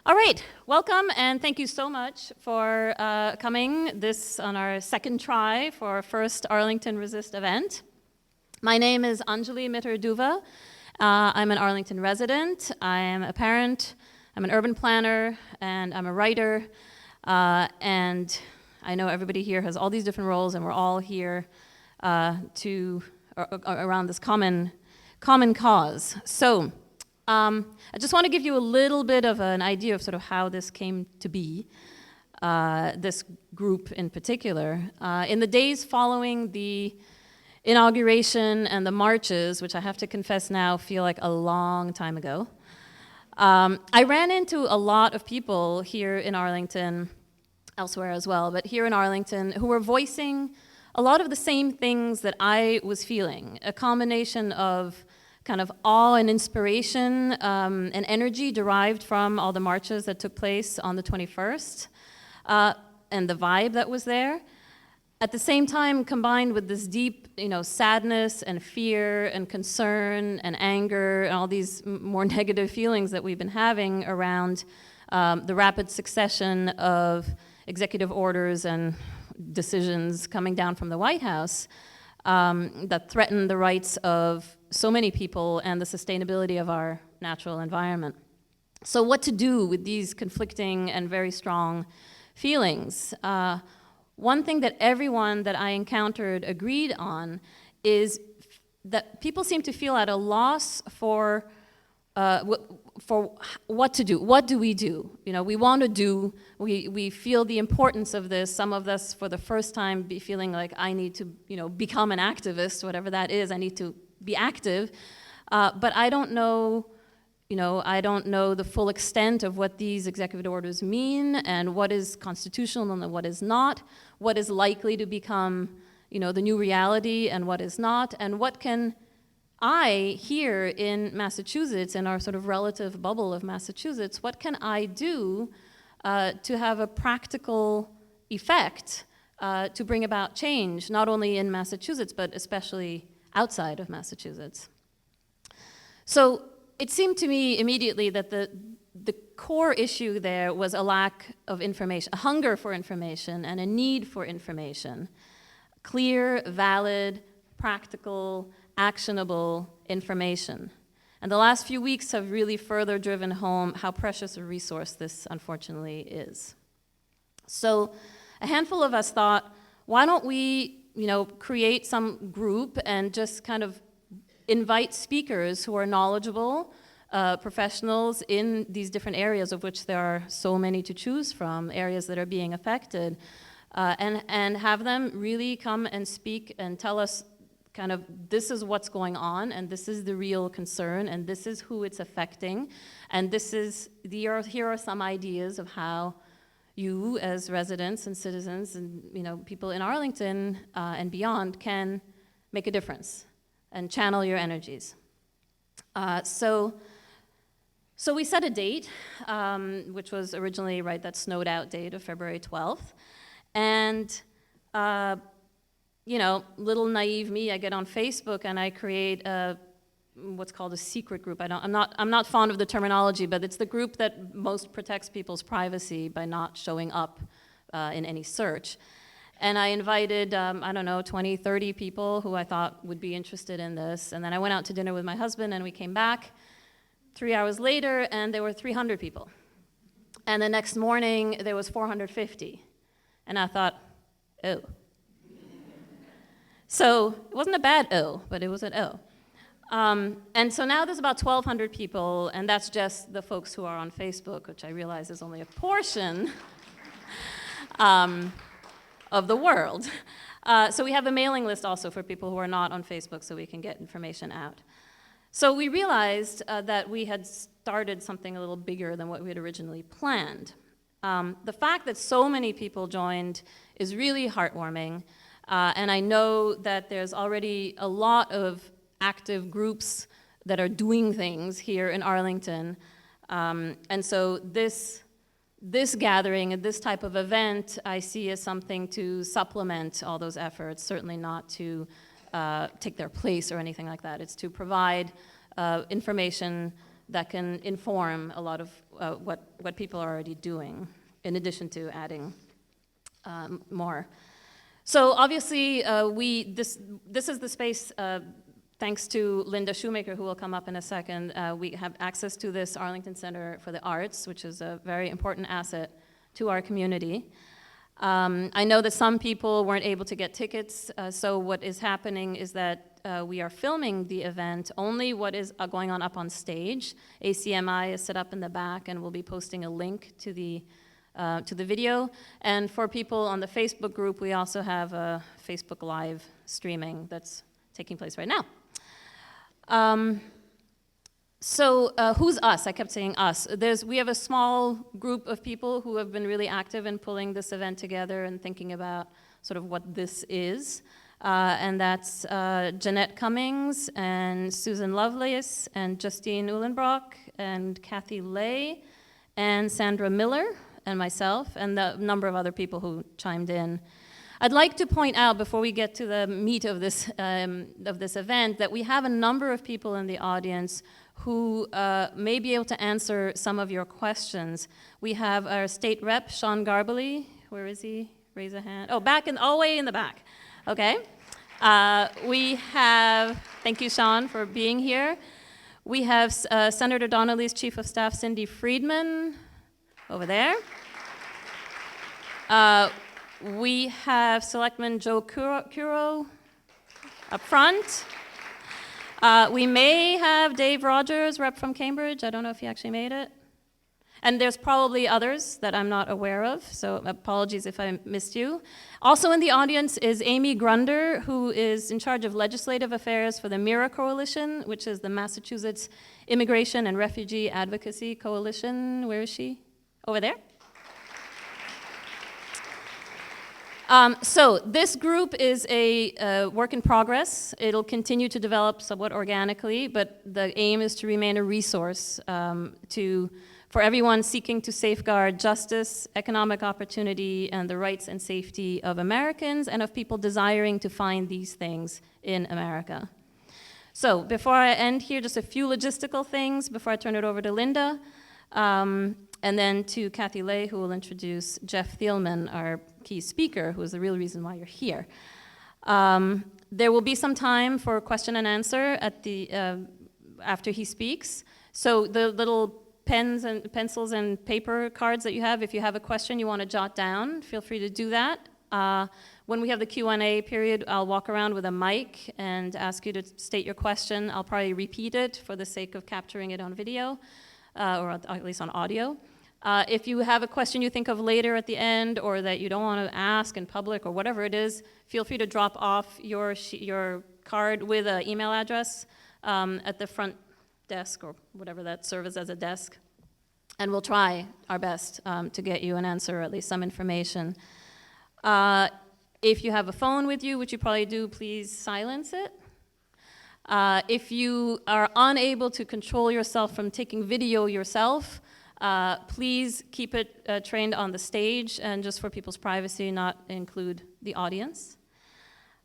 All right, welcome and thank you so much for coming this on our second try for our first Arlington Resist event. My name is Anjali Mitterduva. I'm an Arlington resident. I am a parent, I'm an urban planner, and I'm a writer. And I know everybody here has all these different roles, and we're all here around this common cause. So. I just want to give you a little bit of an idea of sort of how this came to be, this group in particular. In the days following the inauguration and the marches, which I have to confess now feel like a long time ago, I ran into a lot of people here in Arlington, elsewhere as well, but here in Arlington, who were voicing a lot of the same things that I was feeling, a combination of kind of awe and inspiration and energy derived from all the marches that took place on the 21st and the vibe that was there. At the same time, combined with this deep, sadness and fear and concern and anger and all these more negative feelings that we've been having around the rapid succession of executive orders and decisions coming down from the White House that threaten the rights of so many people and the sustainability of our natural environment. So what to do with these conflicting and very strong feelings? One thing that everyone that I encountered agreed on is that people seem to feel at a loss for what to do. What do? We want to do, we feel the importance of this. Some of us for the first time be feeling like I need to, become an activist, whatever that is, I need to be active. But I don't know, the full extent of what these executive orders mean and what is constitutional and what is not, what is likely to become, the new reality and what is not, and what can I, here in Massachusetts, in our sort of relative bubble of Massachusetts, what can I do to have a practical effect to bring about change, not only in Massachusetts, but especially outside of Massachusetts? So it seemed to me immediately that the core issue there was a lack of information, a hunger for information and a need for information. Clear, valid, practical, actionable information. And the last few weeks have really further driven home how precious a resource this unfortunately is. So a handful of us thought, why don't we, create some group and just kind of invite speakers who are knowledgeable, professionals in these different areas, of which there are so many to choose from, areas that are being affected, and have them really come and speak and tell us kind of, this is what's going on, and this is the real concern, and this is who it's affecting, and here are some ideas of how you as residents and citizens and people in Arlington and beyond can make a difference and channel your energies. So we set a date, which was originally that snowed out date of February 12th, and little naive me, I get on Facebook and I create what's called a secret group. I'm not fond of the terminology, but it's the group that most protects people's privacy by not showing up in any search. And I invited, 20, 30 people who I thought would be interested in this. And then I went out to dinner with my husband and we came back 3 hours later and there were 300 people. And the next morning there was 450. And I thought, oh. So it wasn't a bad oh, but it was an oh. And so now there's about 1,200 people, and that's just the folks who are on Facebook, which I realize is only a portion of the world. So we have a mailing list also for people who are not on Facebook so we can get information out. So we realized that we had started something a little bigger than what we had originally planned. The fact that so many people joined is really heartwarming. And I know that there's already a lot of active groups that are doing things here in Arlington. And so this gathering and this type of event I see as something to supplement all those efforts, certainly not to take their place or anything like that. It's to provide information that can inform a lot of what people are already doing, in addition to adding more. So obviously, this is the space, thanks to Linda Shoemaker, who will come up in a second. We have access to this Arlington Center for the Arts, which is a very important asset to our community. I know that some people weren't able to get tickets, so what is happening is that we are filming the event, only what is going on up on stage. ACMI is set up in the back, and we'll be posting a link to the video. And for people on the Facebook group, we also have a Facebook Live streaming that's taking place right now. So who's us? I kept saying us. We have a small group of people who have been really active in pulling this event together and thinking about sort of what this is. And that's Jeanette Cummings and Susan Lovelace and Justine Uhlenbrock and Kathy Lay and Sandra Miller and myself and the number of other people who chimed in. I'd like to point out before we get to the meat of this event that we have a number of people in the audience who may be able to answer some of your questions. We have our state rep, Sean Garbely. Where is he? Raise a hand. Oh, all the way in the back. Okay. We have, thank you, Sean, for being here. We have Senator Donnelly's Chief of Staff, Cindy Friedman, over there. We have Selectman Joe Curo up front. We may have Dave Rogers, rep from Cambridge. I don't know if he actually made it. And there's probably others that I'm not aware of, so apologies if I missed you. Also in the audience is Amy Grunder, who is in charge of legislative affairs for the MIRA Coalition, which is the Massachusetts Immigration and Refugee Advocacy Coalition. Where is she? Over there? So this group is a work in progress. It'll continue to develop somewhat organically, but the aim is to remain a resource for everyone seeking to safeguard justice, economic opportunity, and the rights and safety of Americans and of people desiring to find these things in America. So before I end here, just a few logistical things before I turn it over to Linda, and then to Kathy Lay, who will introduce Jeff Thielman, our key speaker, who is the real reason why you're here. There will be some time for question and answer after he speaks. So the little pens and pencils and paper cards that you have, if you have a question you want to jot down, feel free to do that. When we have the Q&A period, I'll walk around with a mic and ask you to state your question. I'll probably repeat it for the sake of capturing it on video, or at least on audio. If you have a question you think of later at the end or that you don't want to ask in public or whatever it is, feel free to drop off your card with an email address at the front desk or whatever that serves as a desk. And we'll try our best to get you an answer or at least some information. If you have a phone with you, which you probably do, please silence it. If you are unable to control yourself from taking video yourself, please keep it trained on the stage and just for people's privacy, not include the audience.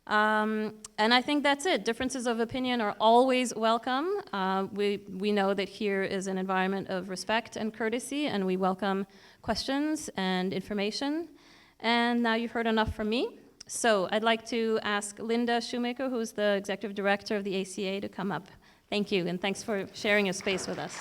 And I think that's it. Differences of opinion are always welcome. We know that here is an environment of respect and courtesy, and we welcome questions and information. And now you've heard enough from me. So I'd like to ask Linda Shoemaker, who's the Executive Director of the ACA, to come up. Thank you, and thanks for sharing your space with us.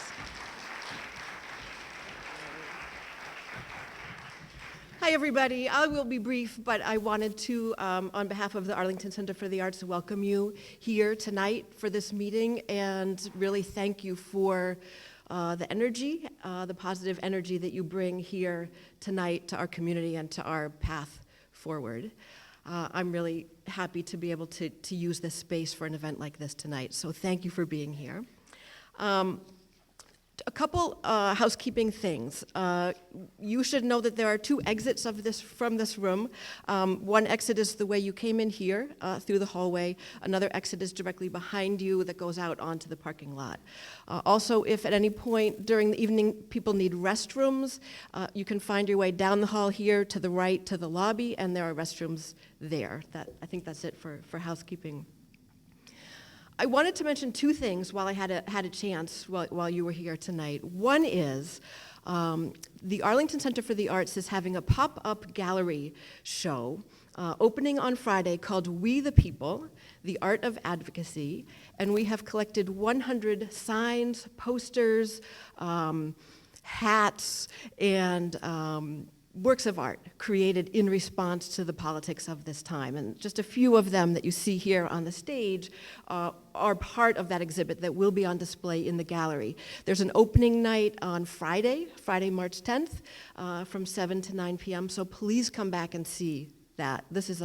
Hi, everybody. I will be brief, but I wanted to, on behalf of the Arlington Center for the Arts, welcome you here tonight for this meeting and really thank you for the energy, the positive energy that you bring here tonight to our community and to our path forward. I'm really happy to be able to use this space for an event like this tonight, so thank you for being here. A couple housekeeping things. You should know that there are two exits from this room. One exit is the way you came in here through the hallway. Another exit is directly behind you that goes out onto the parking lot. Also, if at any point during the evening people need restrooms, you can find your way down the hall here to the right to the lobby, and there are restrooms there. I think that's it for housekeeping. I wanted to mention two things while I had a chance while you were here tonight. One is the Arlington Center for the Arts is having a pop-up gallery show opening on Friday called We the People, The Art of Advocacy, and we have collected 100 signs, posters, hats, and works of art created in response to the politics of this time. And just a few of them that you see here on the stage are part of that exhibit that will be on display in the gallery. There's an opening night on Friday, March 10th, from 7 to 9 p.m., so please come back and see that. This is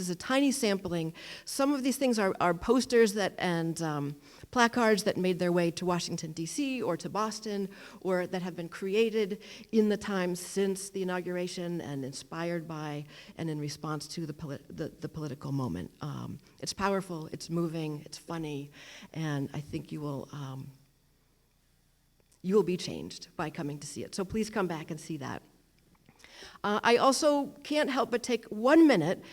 a tiny sampling. Some of these things are posters and placards that made their way to Washington, D.C. or to Boston, or that have been created in the time since the inauguration and inspired by and in response to the political moment. It's powerful, it's moving, it's funny, and I think you will be changed by coming to see it. So please come back and see that. I also can't help but take 1 minute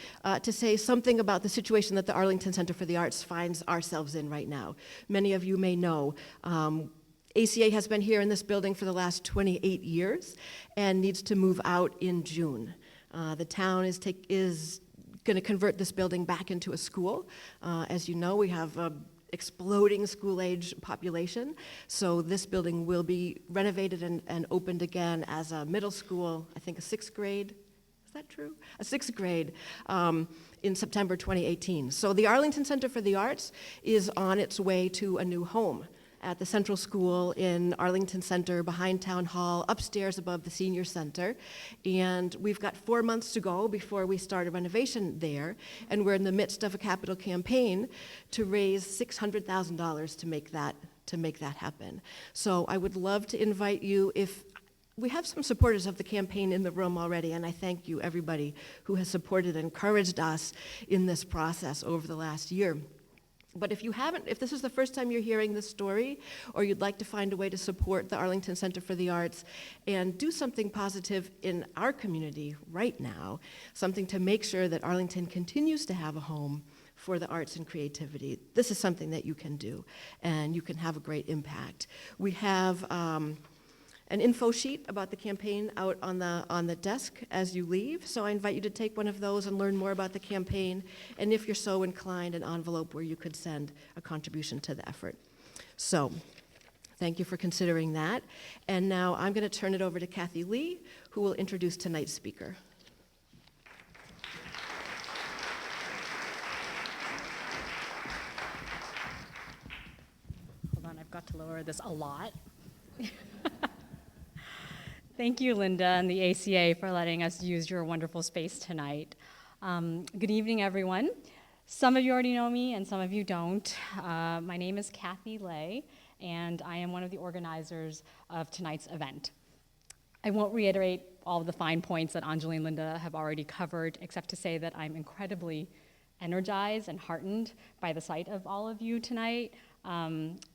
to say something about the situation that the Arlington Center for the Arts finds ourselves in right now. Many of you may know ACA has been here in this building for the last 28 years and needs to move out in June. The town is going to convert this building back into a school. As you know, we have a exploding school-age population, so this building will be renovated and opened again as a middle school, I think a 6th grade, is that true? A 6th grade in September 2018. So the Arlington Center for the Arts is on its way to a new home at the Central School in Arlington Center, behind Town Hall, upstairs above the Senior Center. And we've got 4 months to go before we start a renovation there. And we're in the midst of a capital campaign to raise $600,000 to make that happen. So I would love to invite you, if we have some supporters of the campaign in the room already, and I thank you, everybody who has supported and encouraged us in this process over the last year. But if you haven't, if this is the first time you're hearing this story, or you'd like to find a way to support the Arlington Center for the Arts and do something positive in our community right now, something to make sure that Arlington continues to have a home for the arts and creativity, this is something that you can do, and you can have a great impact. We have an info sheet about the campaign out on the desk as you leave, so I invite you to take one of those and learn more about the campaign, and if you're so inclined, an envelope where you could send a contribution to the effort. So, thank you for considering that, and now I'm going to turn it over to Kathy Lee, who will introduce tonight's speaker. Hold on, I've got to lower this a lot. Thank you, Linda and the ACA, for letting us use your wonderful space tonight. Good evening, everyone. Some of you already know me, and some of you don't. My name is Kathy Lay, and I am one of the organizers of tonight's event. I won't reiterate all of the fine points that Anjali and Linda have already covered, except to say that I'm incredibly energized and heartened by the sight of all of you tonight.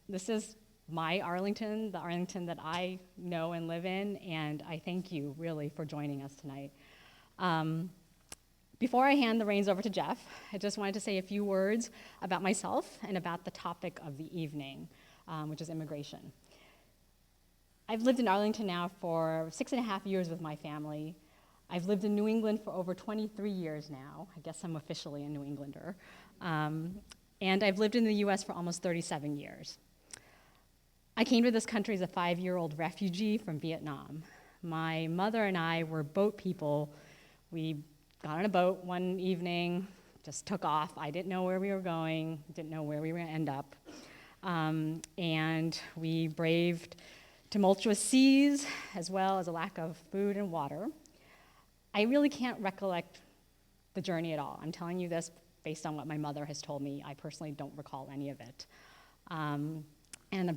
This is my Arlington, the Arlington that I know and live in, and I thank you really for joining us tonight. Before I hand the reins over to Jeff, I just wanted to say a few words about myself and about the topic of the evening, which is immigration. I've lived in Arlington now for 6.5 years with my family. I've lived in New England for over 23 years now. I guess I'm officially a New Englander. And I've lived in the US for almost 37 years. I came to this country as a 5-year-old refugee from Vietnam. My mother and I were boat people. We got on a boat one evening, just took off. I didn't know where we were going, didn't know where we were gonna end up. And we braved tumultuous seas, as well as a lack of food and water. I really can't recollect the journey at all. I'm telling you this based on what my mother has told me. I personally don't recall any of it.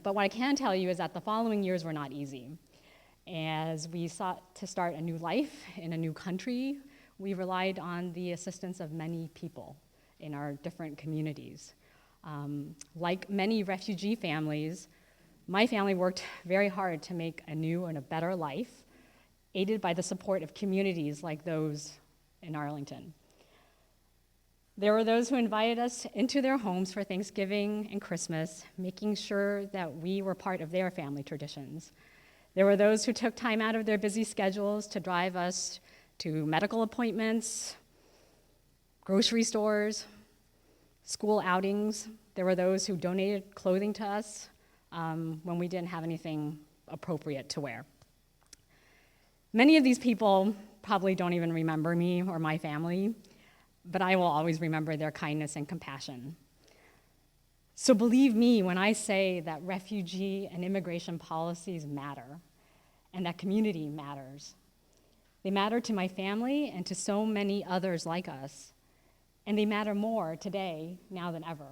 But what I can tell you is that the following years were not easy. As we sought to start a new life in a new country, we relied on the assistance of many people in our different communities. Like many refugee families, my family worked very hard to make a new and a better life, aided by the support of communities like those in Arlington. There were those who invited us into their homes for Thanksgiving and Christmas, making sure that we were part of their family traditions. There were those who took time out of their busy schedules to drive us to medical appointments, grocery stores, school outings. There were those who donated clothing to us when we didn't have anything appropriate to wear. Many of these people probably don't even remember me or my family, but I will always remember their kindness and compassion. So believe me when I say that refugee and immigration policies matter, and that community matters. They matter to my family and to so many others like us, and they matter more today now than ever.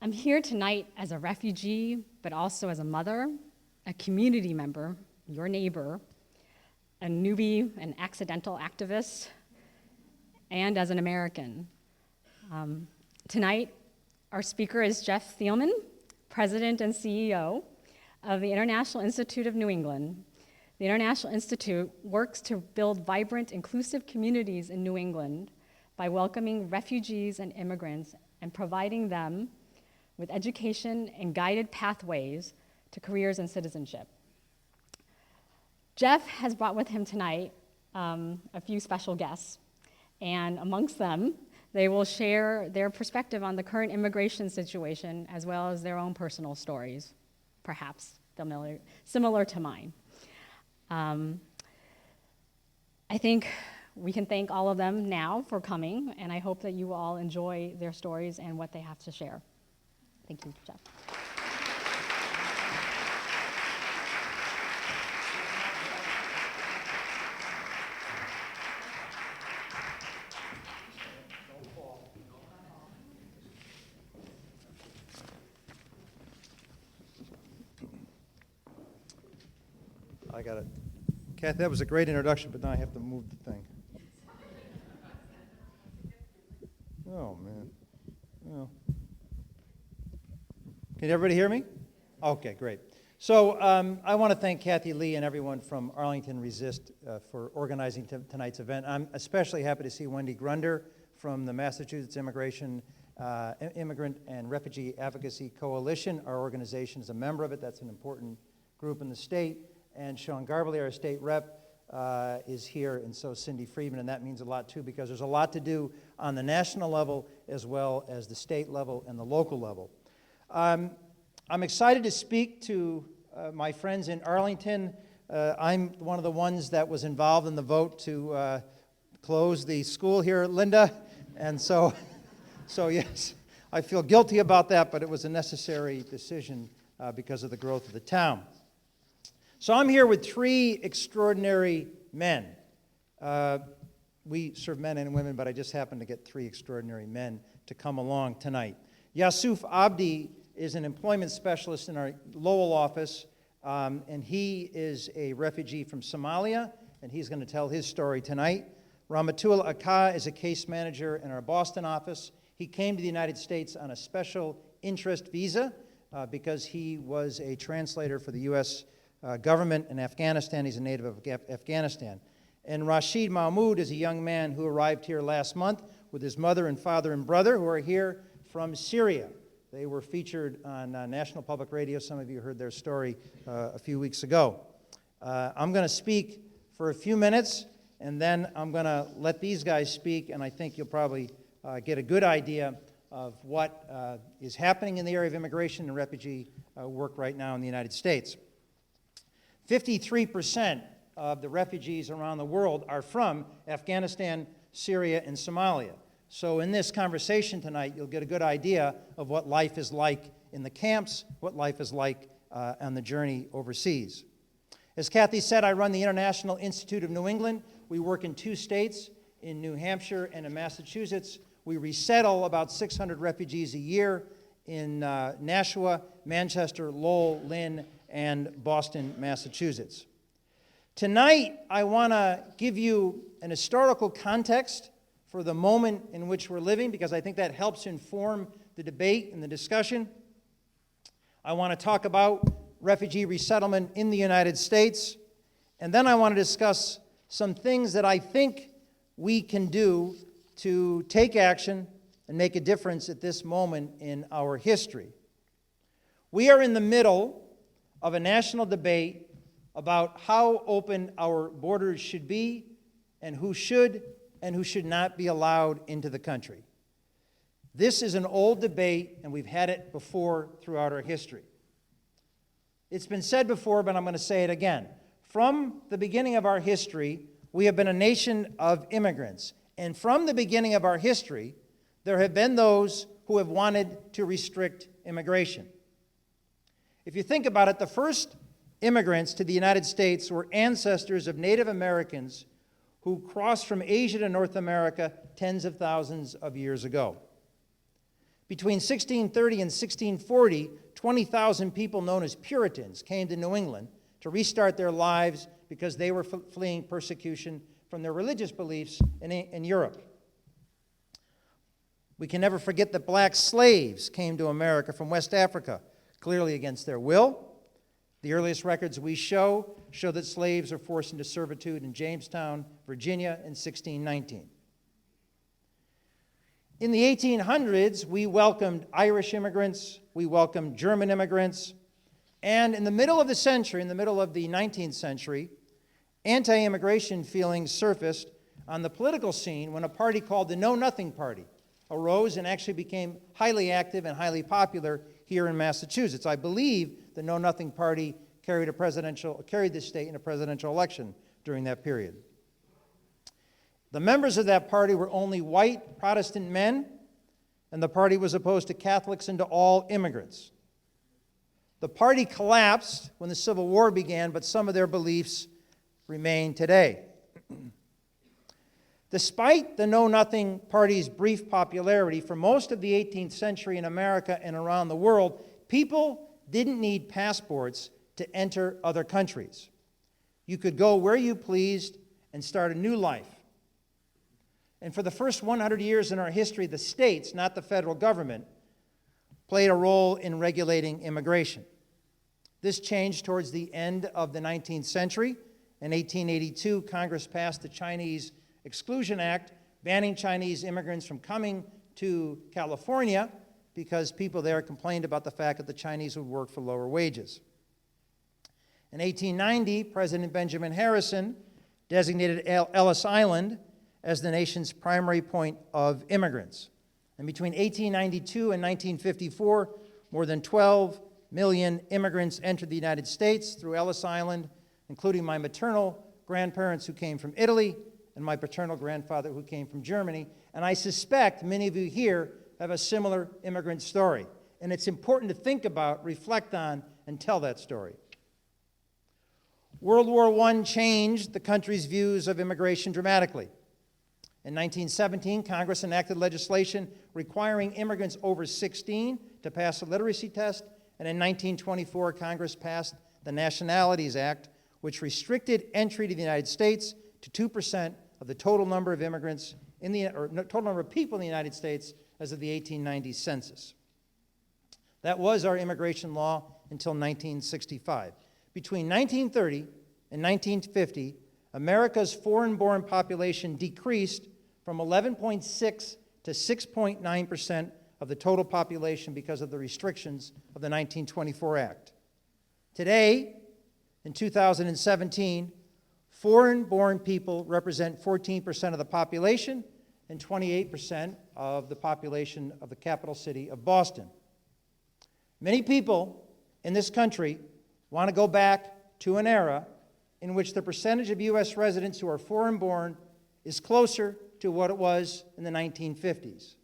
I'm here tonight as a refugee, but also as a mother, a community member, your neighbor, a newbie, an accidental activist, and as an American. Tonight, our speaker is Jeff Thielman, President and CEO of the International Institute of New England. The International Institute works to build vibrant, inclusive communities in New England by welcoming refugees and immigrants and providing them with education and guided pathways to careers and citizenship. Jeff has brought with him tonight a few special guests, and amongst them, they will share their perspective on the current immigration situation as well as their own personal stories, perhaps similar to mine. I think we can thank all of them now for coming, and I hope that you all enjoy their stories and what they have to share. Thank you, Jeff. I got it. Kathy, that was a great introduction, but now I have to move the thing. Oh, man. Well. Can everybody hear me? Okay, great. So I want to thank Kathy Lee and everyone from Arlington Resist for organizing tonight's event. I'm especially happy to see Wendy Grunder from the Massachusetts Immigrant and Refugee Advocacy Coalition. Our organization is a member of it. That's an important group in the state. And Sean Garbely, our state rep, is here, and so Cindy Friedman, and that means a lot too, because there's a lot to do on the national level as well as the state level and the local level. I'm excited to speak to my friends in Arlington. I'm one of the ones that was involved in the vote to close the school here at Linda, and so yes, I feel guilty about that, but it was a necessary decision because of the growth of the town. So I'm here with three extraordinary men. We serve men and women, but I just happened to get three extraordinary men to come along tonight. Yusuf Abdi is an employment specialist in our Lowell office, and he is a refugee from Somalia, and he's going to tell his story tonight. Ramatul Akka is a case manager in our Boston office. He came to the United States on a special interest visa because he was a translator for the U.S. Government in Afghanistan. He's a native of Afghanistan. And Rashid Mahmoud is a young man who arrived here last month with his mother and father and brother, who are here from Syria. They were featured on National Public Radio. Some of you heard their story a few weeks ago. I'm going to speak for a few minutes, and then I'm going to let these guys speak, and I think you'll probably get a good idea of what is happening in the area of immigration and refugee work right now in the United States. 53% of the refugees around the world are from Afghanistan, Syria, and Somalia. So in this conversation tonight, you'll get a good idea of what life is like in the camps, what life is like on the journey overseas. As Kathy said, I run the International Institute of New England. We work in 2 states, in New Hampshire and in Massachusetts. We resettle about 600 refugees a year in Nashua, Manchester, Lowell, Lynn, and Boston, Massachusetts. Tonight, I want to give you an historical context for the moment in which we're living, because I think that helps inform the debate and the discussion. I want to talk about refugee resettlement in the United States, and then I want to discuss some things that I think we can do to take action and make a difference at this moment in our history. We are in the middle of a national debate about how open our borders should be and who should not be allowed into the country. This is an old debate, and we've had it before throughout our history. It's been said before, but I'm going to say it again. From the beginning of our history, we have been a nation of immigrants. And from the beginning of our history, there have been those who have wanted to restrict immigration. If you think about it, the first immigrants to the United States were ancestors of Native Americans who crossed from Asia to North America tens of thousands of years ago. Between 1630 and 1640, 20,000 people known as Puritans came to New England to restart their lives because they were fleeing persecution from their religious beliefs in Europe. We can never forget that black slaves came to America from West Africa, clearly against their will. The earliest records we show that slaves were forced into servitude in Jamestown, Virginia in 1619. In the 1800s, we welcomed Irish immigrants, we welcomed German immigrants, and in the middle of the century, in the middle of the 19th century, anti-immigration feelings surfaced on the political scene when a party called the Know Nothing Party arose and actually became highly active and highly popular here in Massachusetts. I believe the Know Nothing Party carried the state in a presidential election during that period. The members of that party were only white Protestant men, and the party was opposed to Catholics and to all immigrants. The party collapsed when the Civil War began, but some of their beliefs remain today. Despite the Know Nothing Party's brief popularity, for most of the 18th century in America and around the world, people didn't need passports to enter other countries. You could go where you pleased and start a new life. And for the first 100 years in our history, the states, not the federal government, played a role in regulating immigration. This changed towards the end of the 19th century. In 1882, Congress passed the Chinese Exclusion Act, banning Chinese immigrants from coming to California because people there complained about the fact that the Chinese would work for lower wages. In 1890, President Benjamin Harrison designated Ellis Island as the nation's primary point of immigrants. And between 1892 and 1954, more than 12 million immigrants entered the United States through Ellis Island, including my maternal grandparents who came from Italy and my paternal grandfather who came from Germany. And I suspect many of you here have a similar immigrant story. And it's important to think about, reflect on, and tell that story. World War I changed the country's views of immigration dramatically. In 1917, Congress enacted legislation requiring immigrants over 16 to pass a literacy test, and in 1924, Congress passed the Nationalities Act, which restricted entry to the United States to 2% of the total number of immigrants total number of people in the United States as of the 1890 census. That was our immigration law until 1965. Between 1930 and 1950, America's foreign-born population decreased from 11.6 to 6.9% of the total population because of the restrictions of the 1924 Act. Today, in 2017, foreign-born people represent 14% of the population and 28% of the population of the capital city of Boston. Many people in this country want to go back to an era in which the percentage of U.S. residents who are foreign-born is closer to what it was in the 1950s.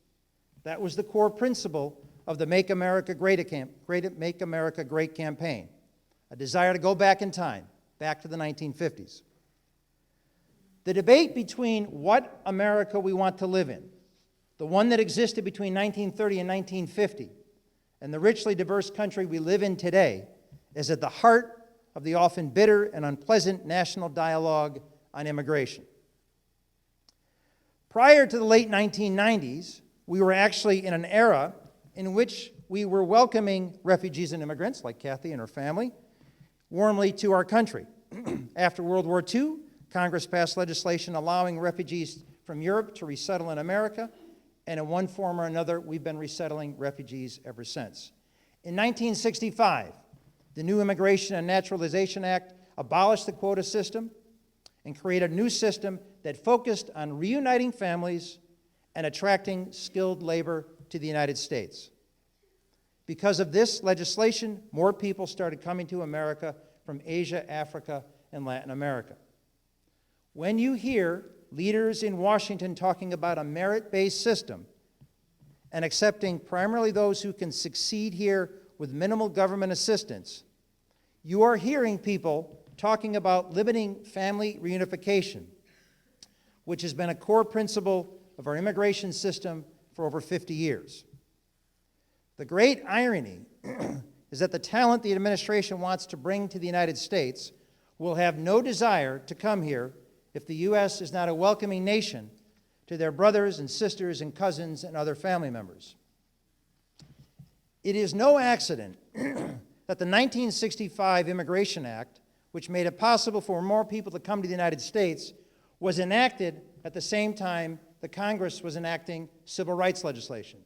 That was the core principle of the Make America Great campaign, a desire to go back in time, back to the 1950s. The debate between what America we want to live in, the one that existed between 1930 and 1950, and the richly diverse country we live in today, is at the heart of the often bitter and unpleasant national dialogue on immigration. Prior to the late 1990s, we were actually in an era in which we were welcoming refugees and immigrants, like Kathy and her family, warmly to our country. After World War II, Congress passed legislation allowing refugees from Europe to resettle in America, and in one form or another, we've been resettling refugees ever since. In 1965, the new Immigration and Naturalization Act abolished the quota system and created a new system that focused on reuniting families and attracting skilled labor to the United States. Because of this legislation, more people started coming to America from Asia, Africa, and Latin America. When you hear leaders in Washington talking about a merit-based system and accepting primarily those who can succeed here with minimal government assistance, you are hearing people talking about limiting family reunification, which has been a core principle of our immigration system for over 50 years. The great irony is that the talent the administration wants to bring to the United States will have no desire to come here if the U.S. is not a welcoming nation to their brothers and sisters and cousins and other family members. It is no accident that the 1965 Immigration Act, which made it possible for more people to come to the United States, was enacted at the same time the Congress was enacting civil rights legislation.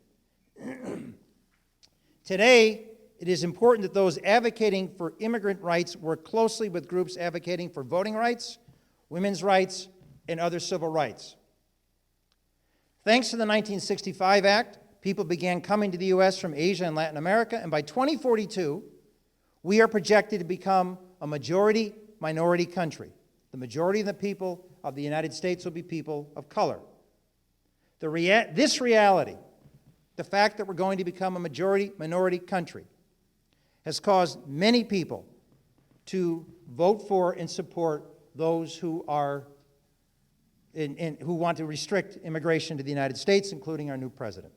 Today, it is important that those advocating for immigrant rights work closely with groups advocating for voting rights, women's rights, and other civil rights. Thanks to the 1965 Act, people began coming to the U.S. from Asia and Latin America, and by 2042, we are projected to become a majority-minority country. The majority of the people of the United States will be people of color. This reality, the fact that we're going to become a majority-minority country, has caused many people to vote for and support those who are who want to restrict immigration to the United States, including our new president.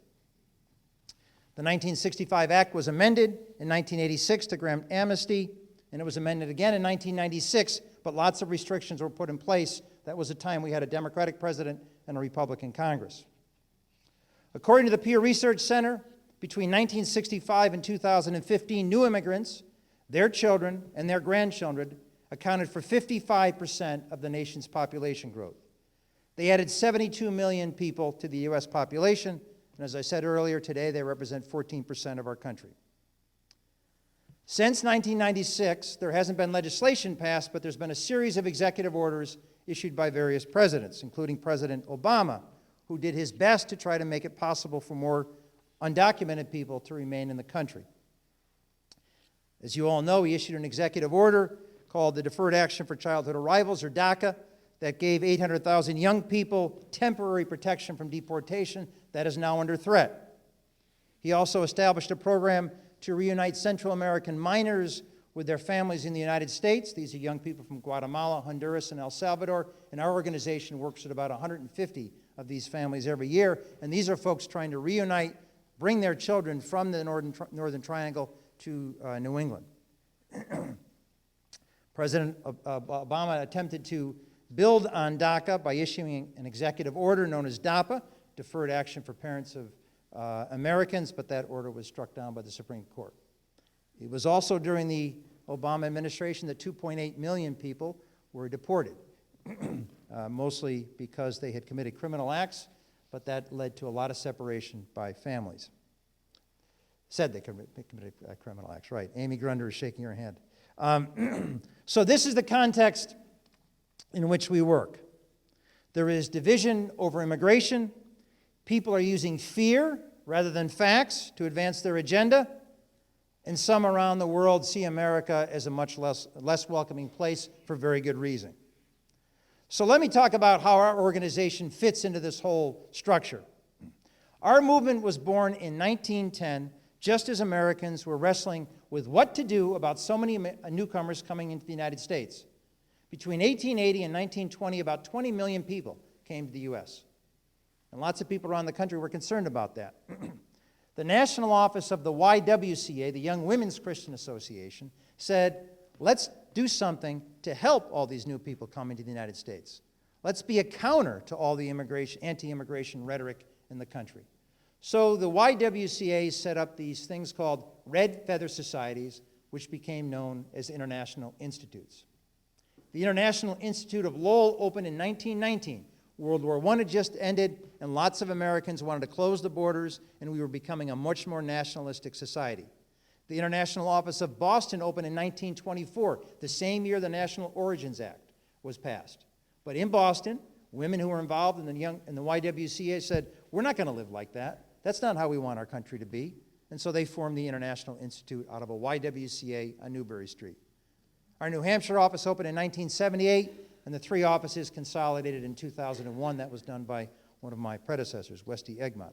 The 1965 Act was amended in 1986 to grant amnesty, and it was amended again in 1996, but lots of restrictions were put in place. That was a time we had a Democratic president and a Republican Congress. According to the Pew Research Center, between 1965 and 2015, new immigrants, their children, and their grandchildren accounted for 55% of the nation's population growth. They added 72 million people to the U.S. population, and as I said earlier, today they represent 14% of our country. Since 1996, there hasn't been legislation passed, but there's been a series of executive orders issued by various presidents, including President Obama, who did his best to try to make it possible for more undocumented people to remain in the country. As you all know, he issued an executive order called the Deferred Action for Childhood Arrivals, or DACA, that gave 800,000 young people temporary protection from deportation that is now under threat. He also established a program to reunite Central American minors with their families in the United States. These are young people from Guatemala, Honduras, and El Salvador, and our organization works with about 150 of these families every year, and these are folks trying to reunite, bring their children from the Northern Triangle to New England. President Obama attempted to build on DACA by issuing an executive order known as DAPA, Deferred Action for Parents of Americans, but that order was struck down by the Supreme Court. It was also during the Obama administration that 2.8 million people were deported, mostly because they had committed criminal acts, but that led to a lot of separation by families. Said they committed criminal acts, right. Amy Grunder is shaking her head. So this is the context in which we work. There is division over immigration. People are using fear rather than facts to advance their agenda. And some around the world see America as a much less welcoming place for very good reason. So let me talk about how our organization fits into this whole structure. Our movement was born in 1910, just as Americans were wrestling with what to do about so many newcomers coming into the United States. Between 1880 and 1920, about 20 million people came to the U.S. And lots of people around the country were concerned about that. The national office of the YWCA, the Young Women's Christian Association, said, let's do something to help all these new people coming to the United States. Let's be a counter to all the anti-immigration rhetoric in the country. So the YWCA set up these things called Red Feather Societies, which became known as International Institutes. The International Institute of Lowell opened in 1919, World War I had just ended, and lots of Americans wanted to close the borders, and we were becoming a much more nationalistic society. The International Office of Boston opened in 1924, the same year the National Origins Act was passed. But in Boston, women who were involved in the YWCA said, we're not going to live like that. That's not how we want our country to be. And so they formed the International Institute out of a YWCA on Newbury Street. Our New Hampshire office opened in 1978, and the 3 offices consolidated in 2001. That was done by one of my predecessors, Westy Egmont.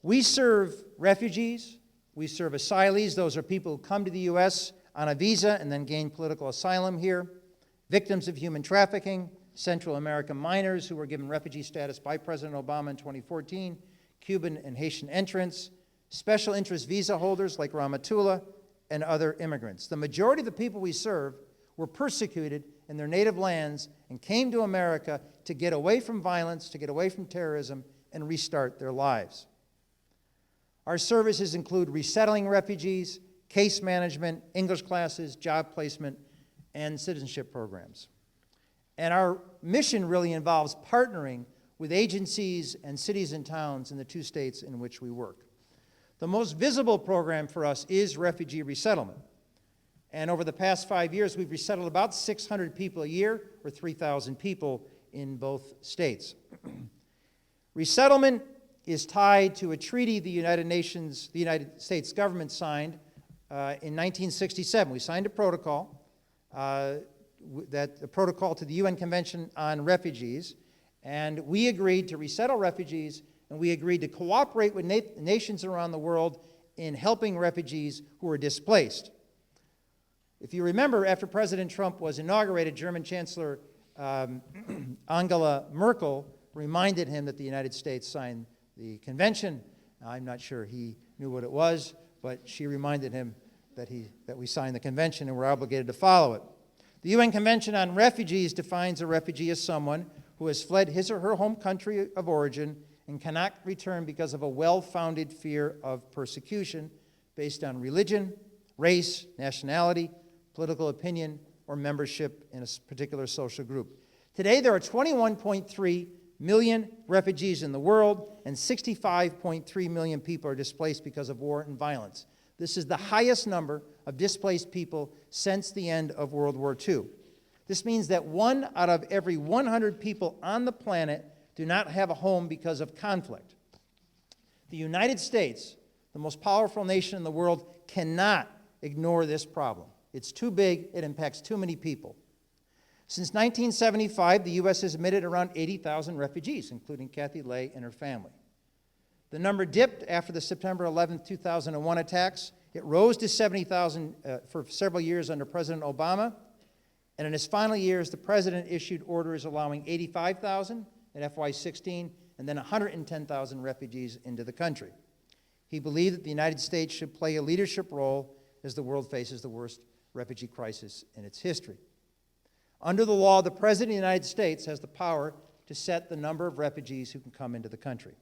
We serve refugees, we serve asylees. Those are people who come to the U.S. on a visa and then gain political asylum here, victims of human trafficking, Central American minors who were given refugee status by President Obama in 2014, Cuban and Haitian entrants, special interest visa holders like Ramatullah, and other immigrants. The majority of the people we serve were persecuted in their native lands and came to America to get away from violence, to get away from terrorism, and restart their lives. Our services include resettling refugees, case management, English classes, job placement, and citizenship programs. And our mission really involves partnering with agencies and cities and towns in the 2 states in which we work. The most visible program for us is refugee resettlement. And over the past 5 years, we've resettled about 600 people a year, or 3,000 people in both states. Resettlement is tied to a treaty the United States government signed in 1967. We signed a protocol, the protocol to the UN Convention on Refugees, and we agreed to resettle refugees, and we agreed to cooperate with nations around the world in helping refugees who are displaced. If you remember, after President Trump was inaugurated, German Chancellor Angela Merkel reminded him that the United States signed the convention. I'm not sure he knew what it was, but she reminded him that we signed the convention and we're obligated to follow it. The UN Convention on Refugees defines a refugee as someone who has fled his or her home country of origin and cannot return because of a well-founded fear of persecution based on religion, race, nationality, political opinion, or membership in a particular social group. Today, there are 21.3 million refugees in the world, and 65.3 million people are displaced because of war and violence. This is the highest number of displaced people since the end of World War II. This means that 1 out of every 100 people on the planet do not have a home because of conflict. The United States, the most powerful nation in the world, cannot ignore this problem. It's too big, it impacts too many people. Since 1975, the U.S. has admitted around 80,000 refugees, including Kathy Lay and her family. The number dipped after the September 11, 2001 attacks. It rose to 70,000 for several years under President Obama. And in his final years, the president issued orders allowing 85,000 at FY16 and then 110,000 refugees into the country. He believed that the United States should play a leadership role as the world faces the worst refugee crisis in its history. Under the law, the President of the United States has the power to set the number of refugees who can come into the country.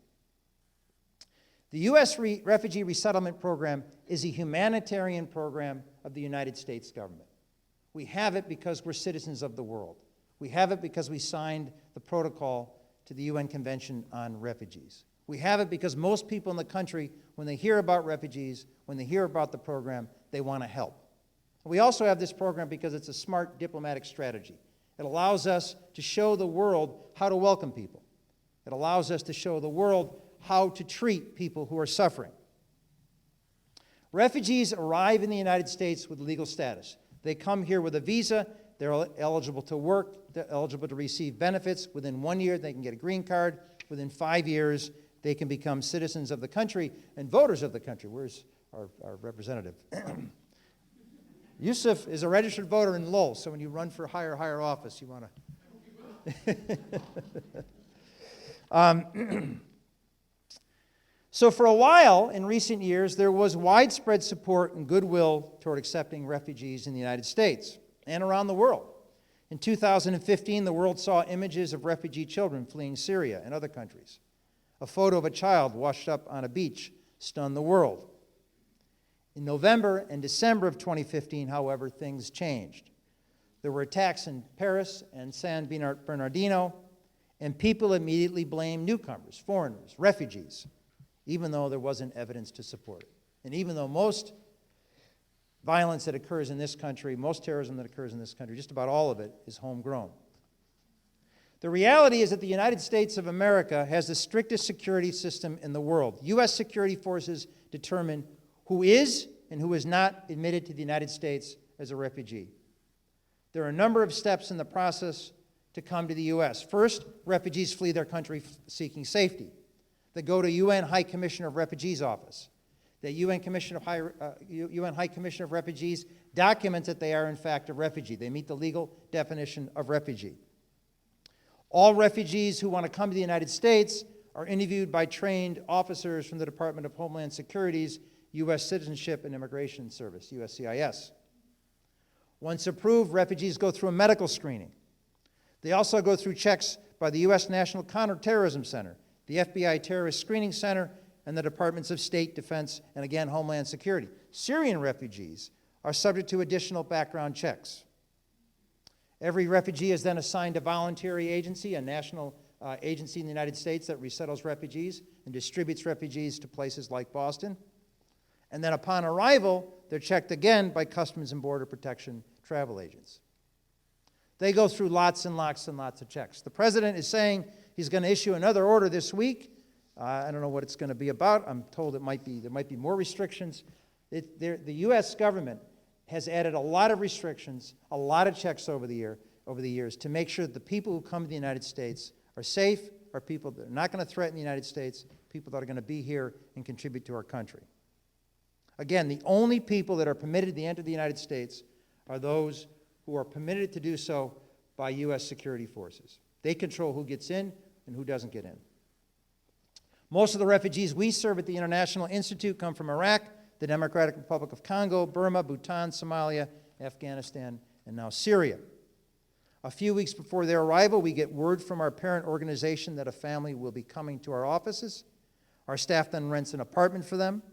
The U.S. Refugee Resettlement Program is a humanitarian program of the United States government. We have it because we're citizens of the world. We have it because we signed the protocol to the UN Convention on Refugees. We have it because most people in the country, when they hear about refugees, when they hear about the program, they want to help. We also have this program because it's a smart diplomatic strategy. It allows us to show the world how to welcome people. It allows us to show the world how to treat people who are suffering. Refugees arrive in the United States with legal status. They come here with a visa, they're eligible to work, they're eligible to receive benefits. Within 1 year, they can get a green card. Within 5 years, they can become citizens of the country and voters of the country. Where's our representative? Yusuf is a registered voter in Lowell, so when you run for higher office, you want to... So for a while, in recent years, there was widespread support and goodwill toward accepting refugees in the United States and around the world. In 2015, the world saw images of refugee children fleeing Syria and other countries. A photo of a child washed up on a beach stunned the world. In November and December of 2015, however, things changed. There were attacks in Paris and San Bernardino, and people immediately blamed newcomers, foreigners, refugees, even though there wasn't evidence to support it. And even though most violence that occurs in this country, most terrorism that occurs in this country, just about all of it is homegrown. The reality is that the United States of America has the strictest security system in the world. U.S. security forces determine who is and who is not admitted to the United States as a refugee. There are a number of steps in the process to come to the U.S. First, refugees flee their country seeking safety. They go to UN High Commissioner of Refugees office. The UN High Commissioner of Refugees documents that they are in fact a refugee. They meet the legal definition of refugee. All refugees who want to come to the United States are interviewed by trained officers from the Department of Homeland Security's U.S. Citizenship and Immigration Service, USCIS. Once approved, refugees go through a medical screening. They also go through checks by the U.S. National Counterterrorism Center, the FBI Terrorist Screening Center, and the Departments of State, Defense, and again, Homeland Security. Syrian refugees are subject to additional background checks. Every refugee is then assigned a voluntary agency, a national agency in the United States that resettles refugees and distributes refugees to places like Boston. And then upon arrival, they're checked again by Customs and Border Protection travel agents. They go through lots and lots and lots of checks. The president is saying he's going to issue another order this week. I don't know what it's going to be about. I'm told there might be more restrictions. The U.S. government has added a lot of restrictions, a lot of checks over the years to make sure that the people who come to the United States are safe, are people that are not going to threaten the United States, people that are going to be here and contribute to our country. Again, the only people that are permitted to enter the United States are those who are permitted to do so by U.S. security forces. They control who gets in and who doesn't get in. Most of the refugees we serve at the International Institute come from Iraq, the Democratic Republic of Congo, Burma, Bhutan, Somalia, Afghanistan, and now Syria. A few weeks before their arrival, we get word from our parent organization that a family will be coming to our offices. Our staff then rents an apartment for them.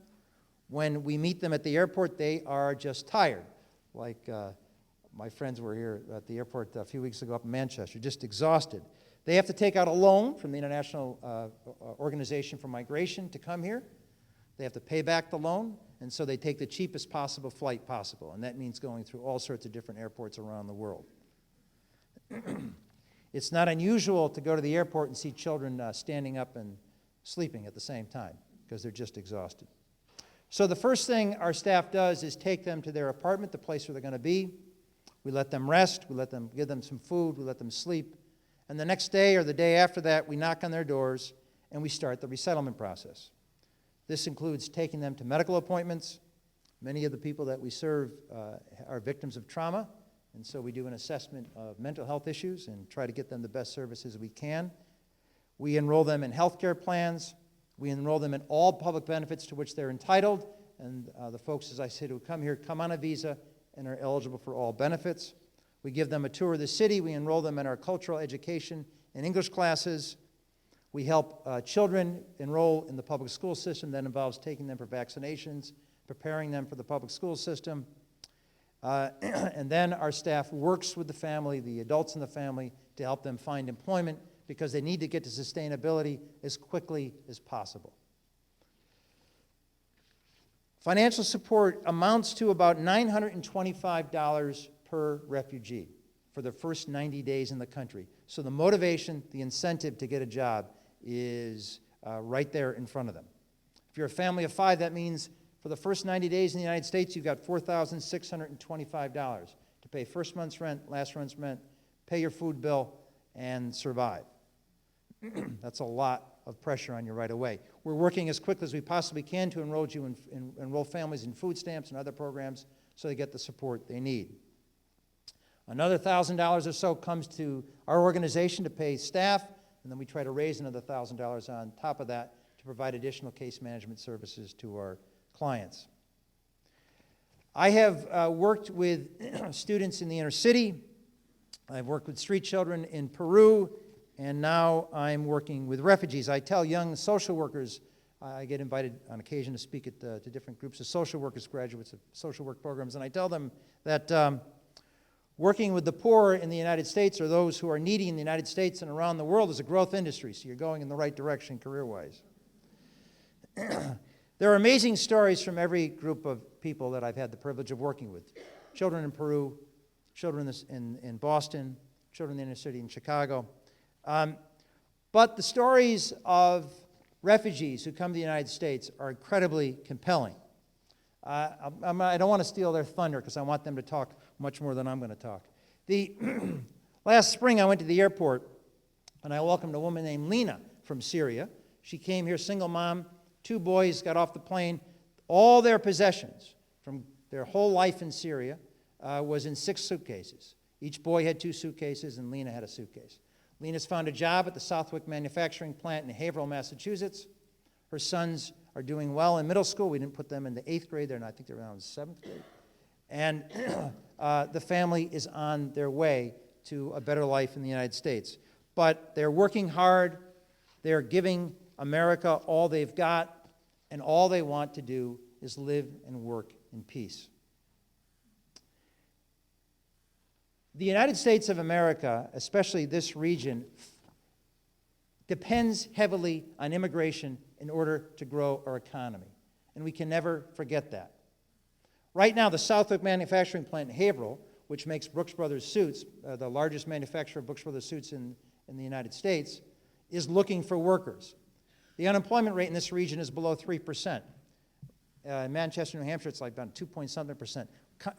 When we meet them at the airport, they are just tired. Like my friends were here at the airport a few weeks ago up in Manchester, just exhausted. They have to take out a loan from the International Organization for Migration to come here. They have to pay back the loan, and so they take the cheapest possible flight possible, and that means going through all sorts of different airports around the world. It's not unusual to go to the airport and see children standing up and sleeping at the same time because they're just exhausted. So the first thing our staff does is take them to their apartment, the place where they're going to be. We let them rest, we give them some food, we let them sleep, and the next day or the day after that, we knock on their doors and we start the resettlement process. This includes taking them to medical appointments. Many of the people that we serve are victims of trauma, and so we do an assessment of mental health issues and try to get them the best services we can. We enroll them in health care plans. We enroll them in all public benefits to which they're entitled, and the folks, as I said, who come here come on a visa and are eligible for all benefits. We give them a tour of the city. We enroll them in our cultural education and English classes. We help children enroll in the public school system. That involves taking them for vaccinations, preparing them for the public school system. And then our staff works with the family, the adults in the family, to help them find employment because they need to get to sustainability as quickly as possible. Financial support amounts to about $925 per refugee for the first 90 days in the country. So the motivation, the incentive to get a job is right there in front of them. If you're a family of 5, that means for the first 90 days in the United States, you've got $4,625 to pay first month's rent, last month's rent, pay your food bill, and survive. That's a lot of pressure on you right away. We're working as quickly as we possibly can to enroll families in food stamps and other programs so they get the support they need. Another $1,000 or so comes to our organization to pay staff, and then we try to raise another $1,000 on top of that to provide additional case management services to our clients. I have worked with students in the inner city. I've worked with street children in Peru, and now I'm working with refugees. I tell young social workers, I get invited on occasion to speak to different groups of social workers, graduates of social work programs, and I tell them that Working with the poor in the United States or those who are needy in the United States and around the world is a growth industry, so you're going in the right direction career-wise. There are amazing stories from every group of people that I've had the privilege of working with. Children in Peru, children in Boston, children in the inner city in Chicago. But the stories of refugees who come to the United States are incredibly compelling. I don't want to steal their thunder because I want them to talk much more than I'm going to talk. Last spring I went to the airport and I welcomed a woman named Lena from Syria. She came here, single mom, 2 boys, got off the plane. All their possessions from their whole life in Syria was in 6 suitcases. Each boy had 2 suitcases and Lena had a suitcase. Lena's found a job at the Southwick manufacturing plant in Haverhill, Massachusetts. Her sons are doing well in middle school. We didn't put them in the 8th grade. I think they're around 7th grade. And the family is on their way to a better life in the United States. But they're working hard. They're giving America all they've got, and all they want to do is live and work in peace. The United States of America, especially this region, depends heavily on immigration in order to grow our economy. And we can never forget that. Right now, the Southwick manufacturing plant in Haverhill, which makes Brooks Brothers suits, the largest manufacturer of Brooks Brothers suits in the United States, is looking for workers. The unemployment rate in this region is below 3%. In Manchester, New Hampshire, it's like about 2-point-something%.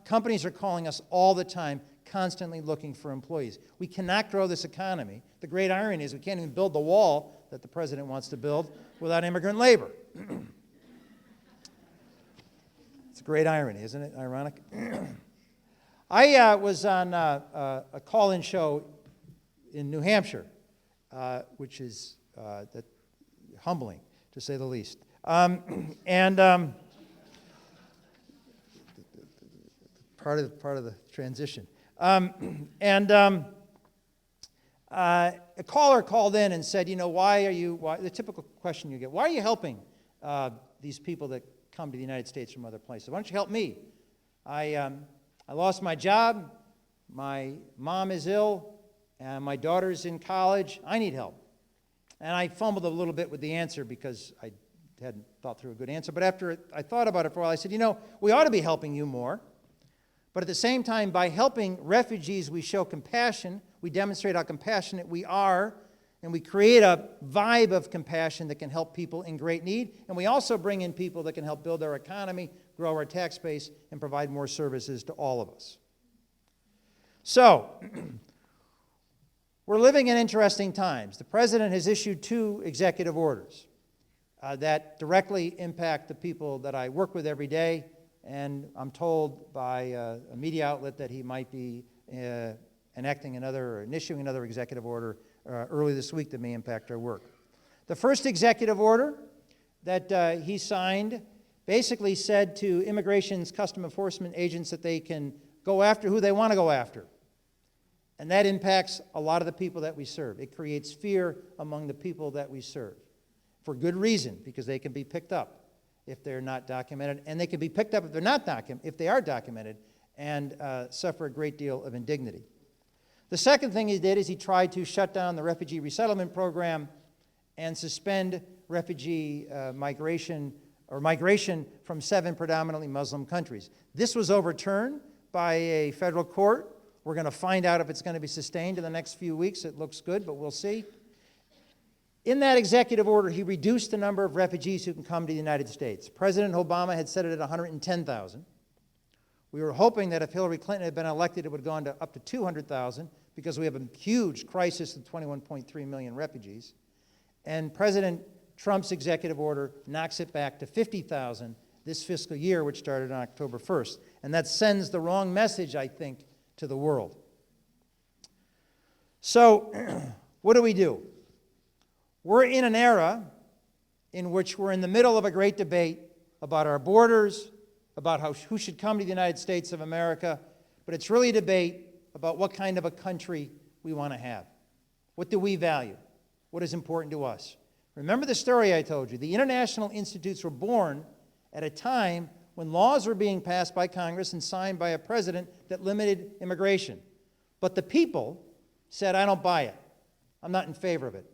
Companies are calling us all the time, constantly looking for employees. We cannot grow this economy. The great irony is we can't even build the wall that the president wants to build without immigrant labor. It's a great irony, isn't it? Ironic. I was on a call-in show in New Hampshire, which is humbling, to say the least. Part of the transition. A caller called in and said, the typical question you get, why are you helping these people that come to the United States from other places? Why don't you help me? I lost my job, my mom is ill, and my daughter's in college. I need help. And I fumbled a little bit with the answer because I hadn't thought through a good answer. But after I thought about it for a while, I said, we ought to be helping you more. But at the same time, by helping refugees, we show compassion, we demonstrate how compassionate we are, and we create a vibe of compassion that can help people in great need. And we also bring in people that can help build our economy, grow our tax base, and provide more services to all of us. So, we're living in interesting times. The president has issued 2 executive orders that directly impact the people that I work with every day. And I'm told by a media outlet that he might be issuing another executive order early this week that may impact our work. The first executive order that he signed basically said to immigration's custom enforcement agents that they can go after who they want to go after. And that impacts a lot of the people that we serve. It creates fear among the people that we serve. For good reason, because they can be picked up if they're not documented, and they can be picked up if they are documented, and suffer a great deal of indignity. The second thing he did is he tried to shut down the refugee resettlement program and suspend refugee migration from 7 predominantly Muslim countries. This was overturned by a federal court. We're going to find out if it's going to be sustained in the next few weeks. It looks good, but we'll see. In that executive order, he reduced the number of refugees who can come to the United States. President Obama had set it at 110,000. We were hoping that if Hillary Clinton had been elected, it would have gone to up to 200,000 because we have a huge crisis of 21.3 million refugees. And President Trump's executive order knocks it back to 50,000 this fiscal year, which started on October 1st. And that sends the wrong message, I think, to the world. So, what do? We're in an era in which we're in the middle of a great debate about our borders, about who should come to the United States of America, but it's really a debate about what kind of a country we want to have. What do we value? What is important to us? Remember the story I told you. The international institutes were born at a time when laws were being passed by Congress and signed by a president that limited immigration. But the people said, I don't buy it. I'm not in favor of it.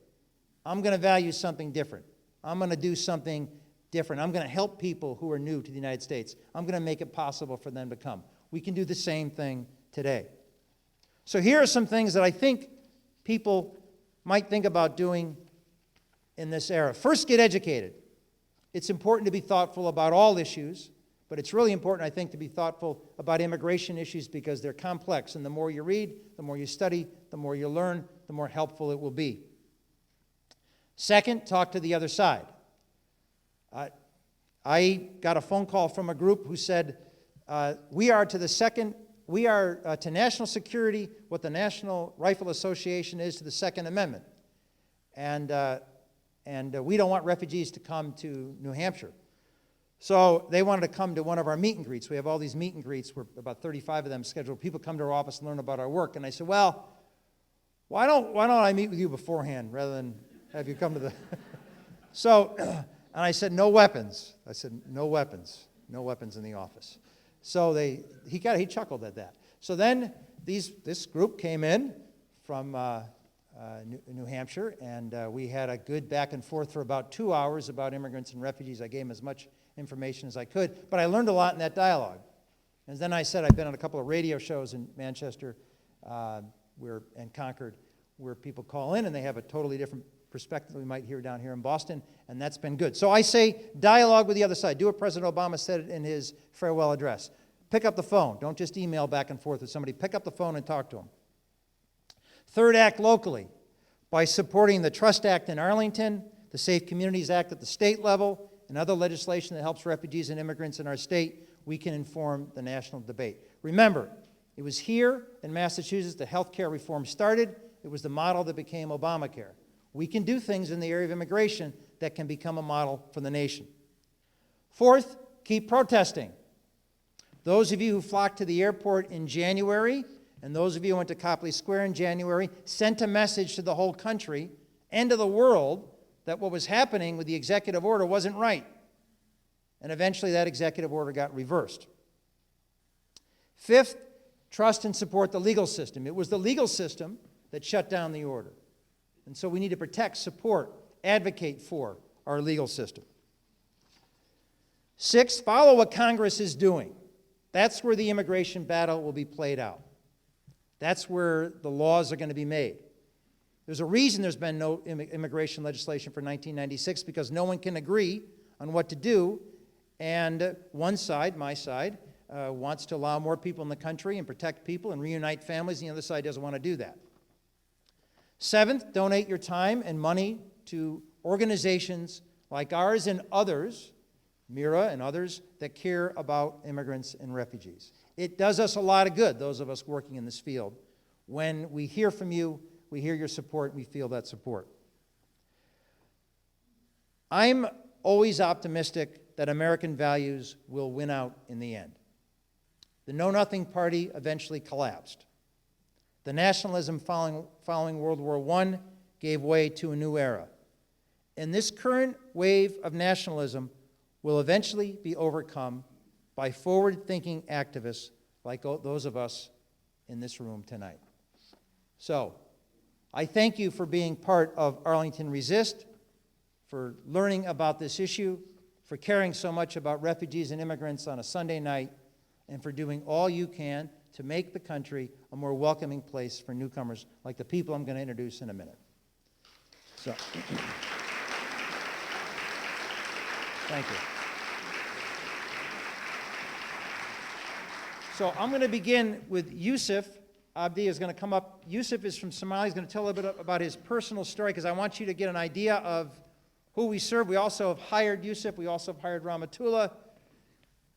I'm going to value something different. I'm going to do something different. I'm going to help people who are new to the United States. I'm going to make it possible for them to come. We can do the same thing today. So here are some things that I think people might think about doing in this era. First, get educated. It's important to be thoughtful about all issues, but it's really important, I think, to be thoughtful about immigration issues because they're complex, and the more you read, the more you study, the more you learn, the more helpful it will be. Second, talk to the other side. I got a phone call from a group who said, we are to national security what the National Rifle Association is to the Second Amendment. And we don't want refugees to come to New Hampshire. So they wanted to come to one of our meet and greets. We have all these meet and greets. We're about 35 of them scheduled. People come to our office and learn about our work. And I said, well, why don't I meet with you beforehand rather than have you come to the... So, and I said, no weapons. I said, no weapons. No weapons in the office. So he chuckled at that. So then this group came in from New Hampshire, and we had a good back and forth for about 2 hours about immigrants and refugees. I gave them as much information as I could, but I learned a lot in that dialogue. And then I said I've been on a couple of radio shows in Manchester and Concord where people call in and they have a totally different perspective we might hear down here in Boston, and that's been good. So I say dialogue with the other side. Do what President Obama said in his farewell address. Pick up the phone. Don't just email back and forth with somebody. Pick up the phone and talk to them. Third, act locally by supporting the Trust Act in Arlington, the Safe Communities Act at the state level, and other legislation that helps refugees and immigrants in our state. We can inform the national debate. Remember, it was here in Massachusetts that health care reform started. It was the model that became Obamacare. We can do things in the area of immigration that can become a model for the nation. Fourth, keep protesting. Those of you who flocked to the airport in January, and those of you who went to Copley Square in January, sent a message to the whole country and to the world that what was happening with the executive order wasn't right. And eventually that executive order got reversed. Fifth, trust and support the legal system. It was the legal system that shut down the order. And so we need to protect, support, advocate for our legal system. Sixth, follow what Congress is doing. That's where the immigration battle will be played out. That's where the laws are going to be made. There's a reason there's been no immigration legislation for 1996, because no one can agree on what to do, and one side, my side, wants to allow more people in the country and protect people and reunite families, and the other side doesn't want to do that. Seventh, donate your time and money to organizations like ours and others, Mira and others, that care about immigrants and refugees. It does us a lot of good, those of us working in this field. When we hear from you, we hear your support, we feel that support. I'm always optimistic that American values will win out in the end. The Know-Nothing Party eventually collapsed. The nationalism following World War I gave way to a new era. And this current wave of nationalism will eventually be overcome by forward-thinking activists like those of us in this room tonight. So, I thank you for being part of Arlington Resist, for learning about this issue, for caring so much about refugees and immigrants on a Sunday night, and for doing all you can to make the country a more welcoming place for newcomers like the people I'm going to introduce in a minute. So, thank you. So I'm going to begin with Yusuf. Abdi is going to come up. Yusuf is from Somalia. He's going to tell a little bit about his personal story, because I want you to get an idea of who we serve. We also have hired Yusuf. We also have hired Rahmatullah.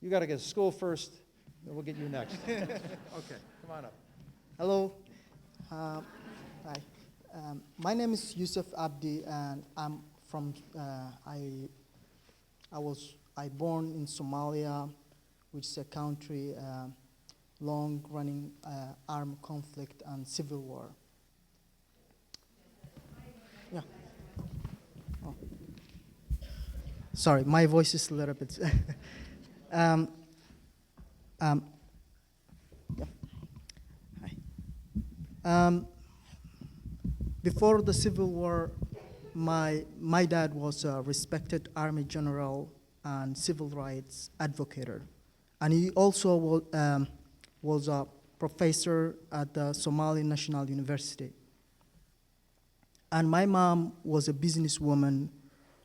You got to get to school first, then we'll get you next. Okay, come on up. Hello. Hi. My name is Yusuf Abdi, and I'm from. I born in Somalia, which is a country long-running armed conflict and civil war. Yeah. Oh. Sorry, my voice is a little bit. Um, yeah. Hi. Before the Civil War, my dad was a respected Army general and civil rights advocate. And he also was a professor at the Somali National University. And my mom was a businesswoman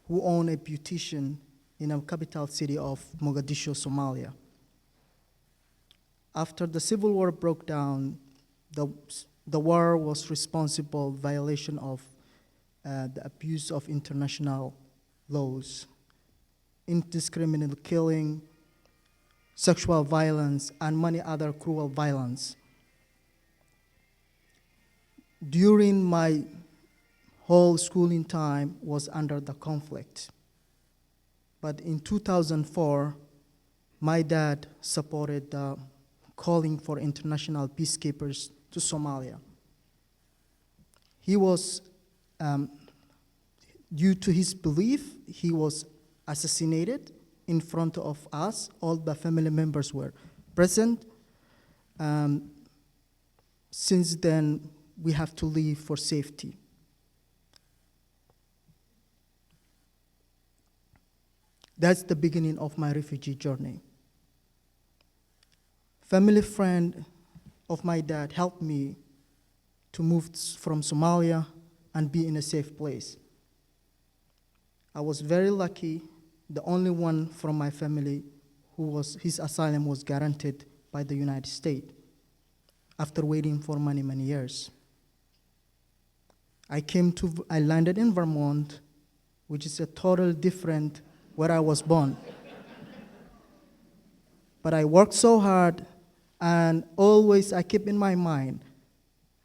who owned a beautician in a capital city of Mogadishu, Somalia. After the Civil War broke down, the war was responsible violation of the abuse of international laws, indiscriminate killing, sexual violence, and many other cruel violence. During my whole schooling time was under the conflict. But in 2004, my dad supported the calling for international peacekeepers to Somalia. He was, due to his belief, he was assassinated in front of us. All the family members were present. Since then, we have to leave for safety. That's the beginning of my refugee journey. Family friend of my dad helped me to move from Somalia and be in a safe place. I was very lucky, the only one from my family his asylum was guaranteed by the United States after waiting for many, many years. I landed in Vermont, which is a total different where I was born. But I worked so hard, and always I keep in my mind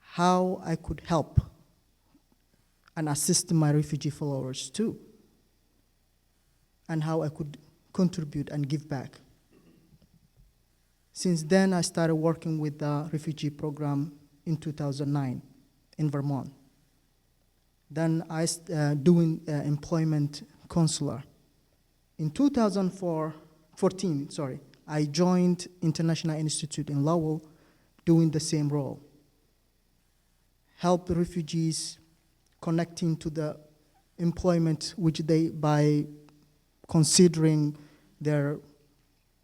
how I could help and assist my refugee followers too, and how I could contribute and give back. Since then, I started working with the refugee program in 2009 in Vermont. Then I doing employment counselor. In 2014, I joined International Institute in Lowell doing the same role. Help refugees connecting to the employment by considering their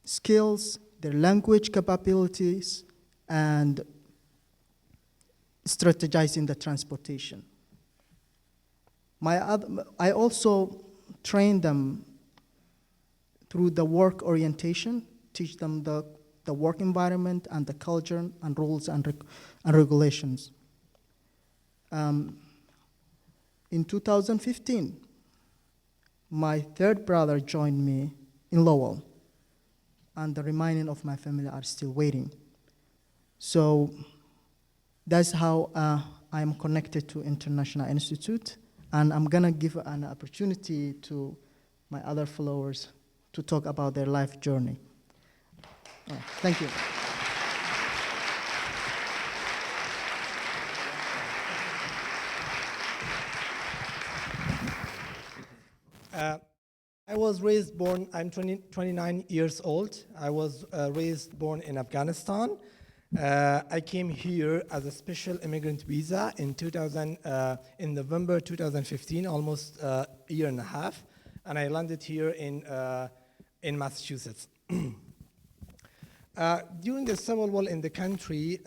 skills, their language capabilities, and strategizing the transportation. I also train them through the work orientation, teach them the work environment and the culture and rules and regulations. In 2015, my third brother joined me in Lowell, and the remaining of my family are still waiting. So that's how I'm connected to International Institute, and I'm gonna give an opportunity to my other followers to talk about their life journey. Thank you. I'm 29 years old. I was born in Afghanistan. I came here as a special immigrant visa in November 2015, almost a year and a half, and I landed here in Massachusetts. During the civil war in the country,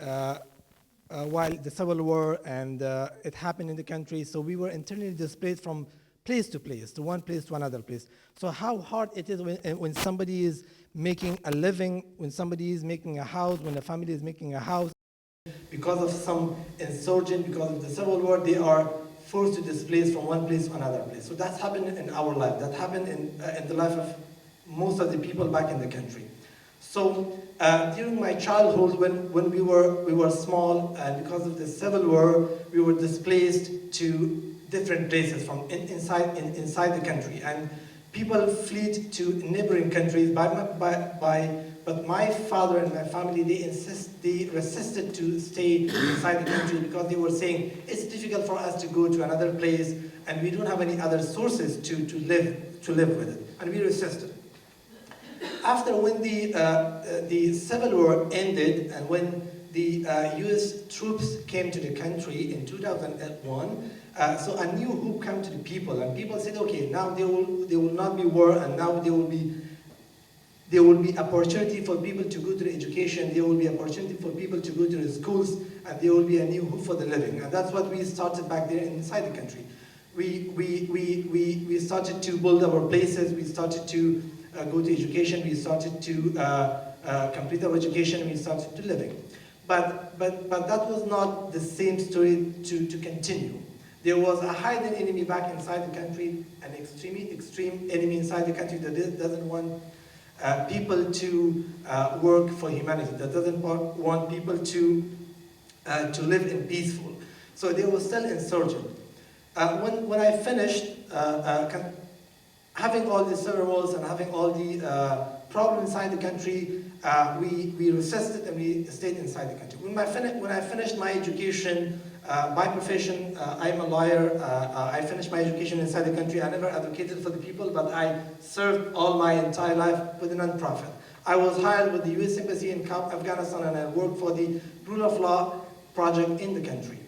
while the civil war and it happened in the country, so we were internally displaced from place to place, to one place to another place. So how hard it is when somebody is making a living, when somebody is making a house, when a family is making a house. Because of some insurgent, because of the civil war, they are forced to displace from one place to another place. So that's happened in our life. That happened in the life of most of the people back in the country. So during my childhood, when we were small, and because of the civil war, we were displaced to different places from inside the country, and people fled to neighboring countries. But my father and my family, they resisted to stay inside the country because they were saying it's difficult for us to go to another place, and we don't have any other sources to live with it, and we resisted. after when the Civil War ended and when the U.S. troops came to the country in 2001, so a new hope came to the people, and people said, okay, now there will not be war, and now there will be opportunity for people to go to the education, there will be opportunity for people to go to the schools, and there will be a new hope for the living. And that's what we started back there inside the country. We started to build our places, we started to go to education, we started to complete our education, we started to living. But that was not the same story to continue. There was a hidden enemy back inside the country, an extreme enemy inside the country that doesn't want people to work for humanity, that doesn't want people to live in peaceful. So they were still insurgent. When I finished having all the civil wars and having all the problems inside the country, we resisted and we stayed inside the country. When I finished my education, by profession, I'm a lawyer. I finished my education inside the country. I never advocated for the people, but I served all my entire life with a non-profit. I was hired with the U.S. Embassy in Afghanistan, and I worked for the Rule of Law project in the country.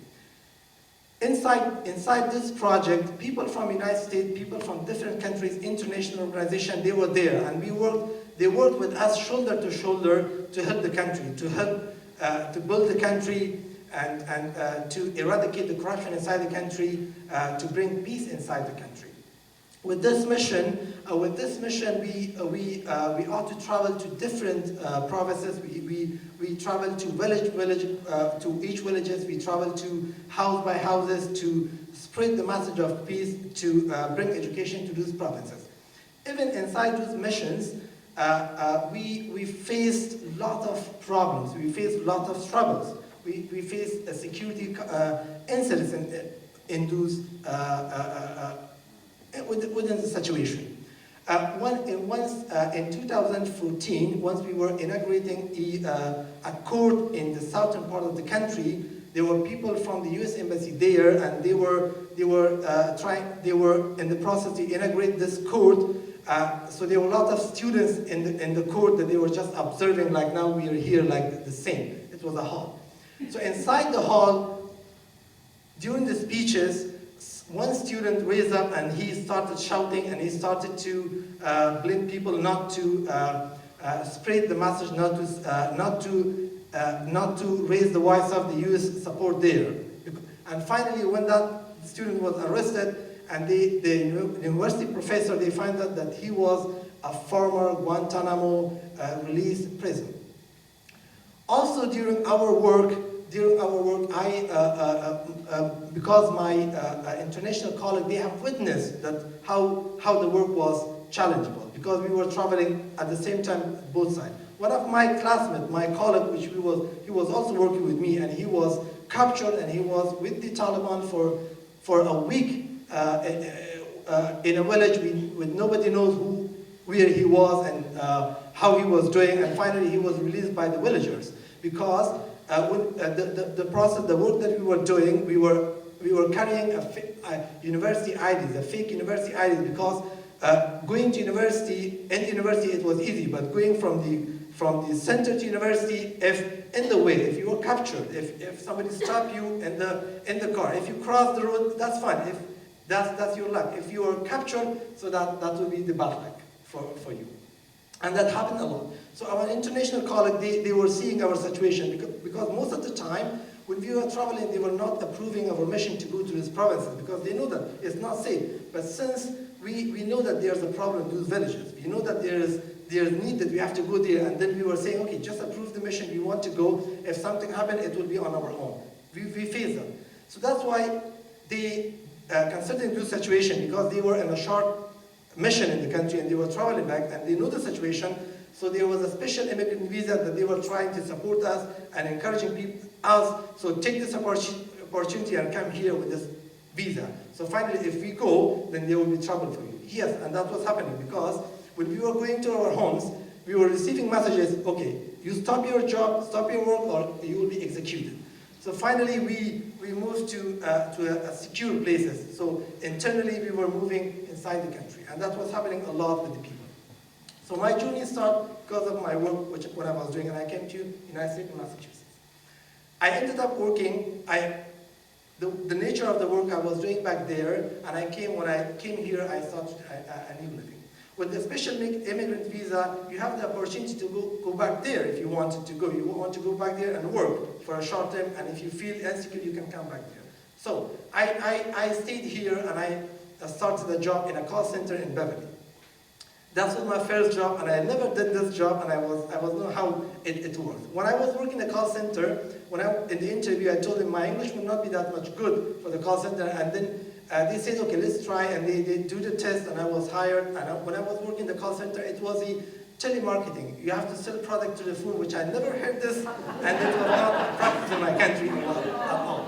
Inside this project, people from the United States, people from different countries, international organizations, they were there, and they worked with us shoulder to shoulder to help the country, to help to build the country, and to eradicate the corruption inside the country, to bring peace inside the country. With this mission, we ought to travel to different provinces. We travel to village, to each villages. We travel to house by houses to spread the message of peace, to bring education to those provinces. Even inside those missions, we faced a lot of problems. We faced a lot of struggles. We faced security incidents in those within the situation. In 2014, once we were inaugurating a court in the southern part of the country, there were people from the U.S. Embassy there, and they were in the process to inaugurate this court. So there were a lot of students in the court that they were just observing, like now we are here, like the same. It was a hall. So inside the hall, during the speeches, one student raised up and he started shouting, and he started to blame people not to spread the message, not to raise the voice of the U.S. support there. And finally, when that student was arrested, and the university professor, they found out that he was a former Guantanamo released prisoner. Also during our work, because my international colleague, they have witnessed that how the work was challengeable, because we were traveling at the same time both sides. One of my classmates, my colleague, he was also working with me, and he was captured, and he was with the Taliban for a week in a village with nobody knows where he was and how he was doing, and finally he was released by the villagers. Because the process, the work that we were doing, we were carrying a university IDs, a fake university IDs, because going to university, it was easy, but going from the center to university, if you were captured, if somebody stopped you in the car, if you cross the road, that's fine. If that's your luck. If you were captured, so that will be the bad luck for you. And that happened a lot. So our international colleagues, they were seeing our situation, because most of the time, when we were traveling, they were not approving our mission to go to these provinces, because they know that it's not safe. But since we know that there's a problem in those villages, we know that there's need that we have to go there, and then we were saying, okay, just approve the mission, we want to go. If something happens, it will be on our own. We face them. So that's why they, considering this situation, because they were in a short mission in the country and they were traveling back and they know the situation, so there was a special immigrant visa that they were trying to support us and encouraging us, so take this opportunity and come here with this visa. So finally, if we go, then there will be trouble for you. Yes, and that was happening, because when we were going to our homes, we were receiving messages, okay, you stop your job, stop your work, or you will be executed. So finally, we moved to a secure places. So internally, we were moving inside the country, and that was happening a lot with the people. So my journey started because of my work, what I was doing, and I came to United States, Massachusetts. I ended up working, the nature of the work I was doing back there, and when I came here, I started a new living. With the special immigrant visa, you have the opportunity to go back there if you wanted to go. You want to go back there and work for a short time, and if you feel insecure, you can come back there. So I stayed here, and I started a job in a call center in Beverly. That was my first job, and I never did this job, and I was know how it works. When I was working in the call center, in the interview, I told them my English would not be that much good for the call center, and then they said, okay, let's try, and they do the test, and I was hired. And when I was working in the call center, it was a telemarketing. You have to sell product to the phone, which I never heard this, and it was not practiced in my country at all.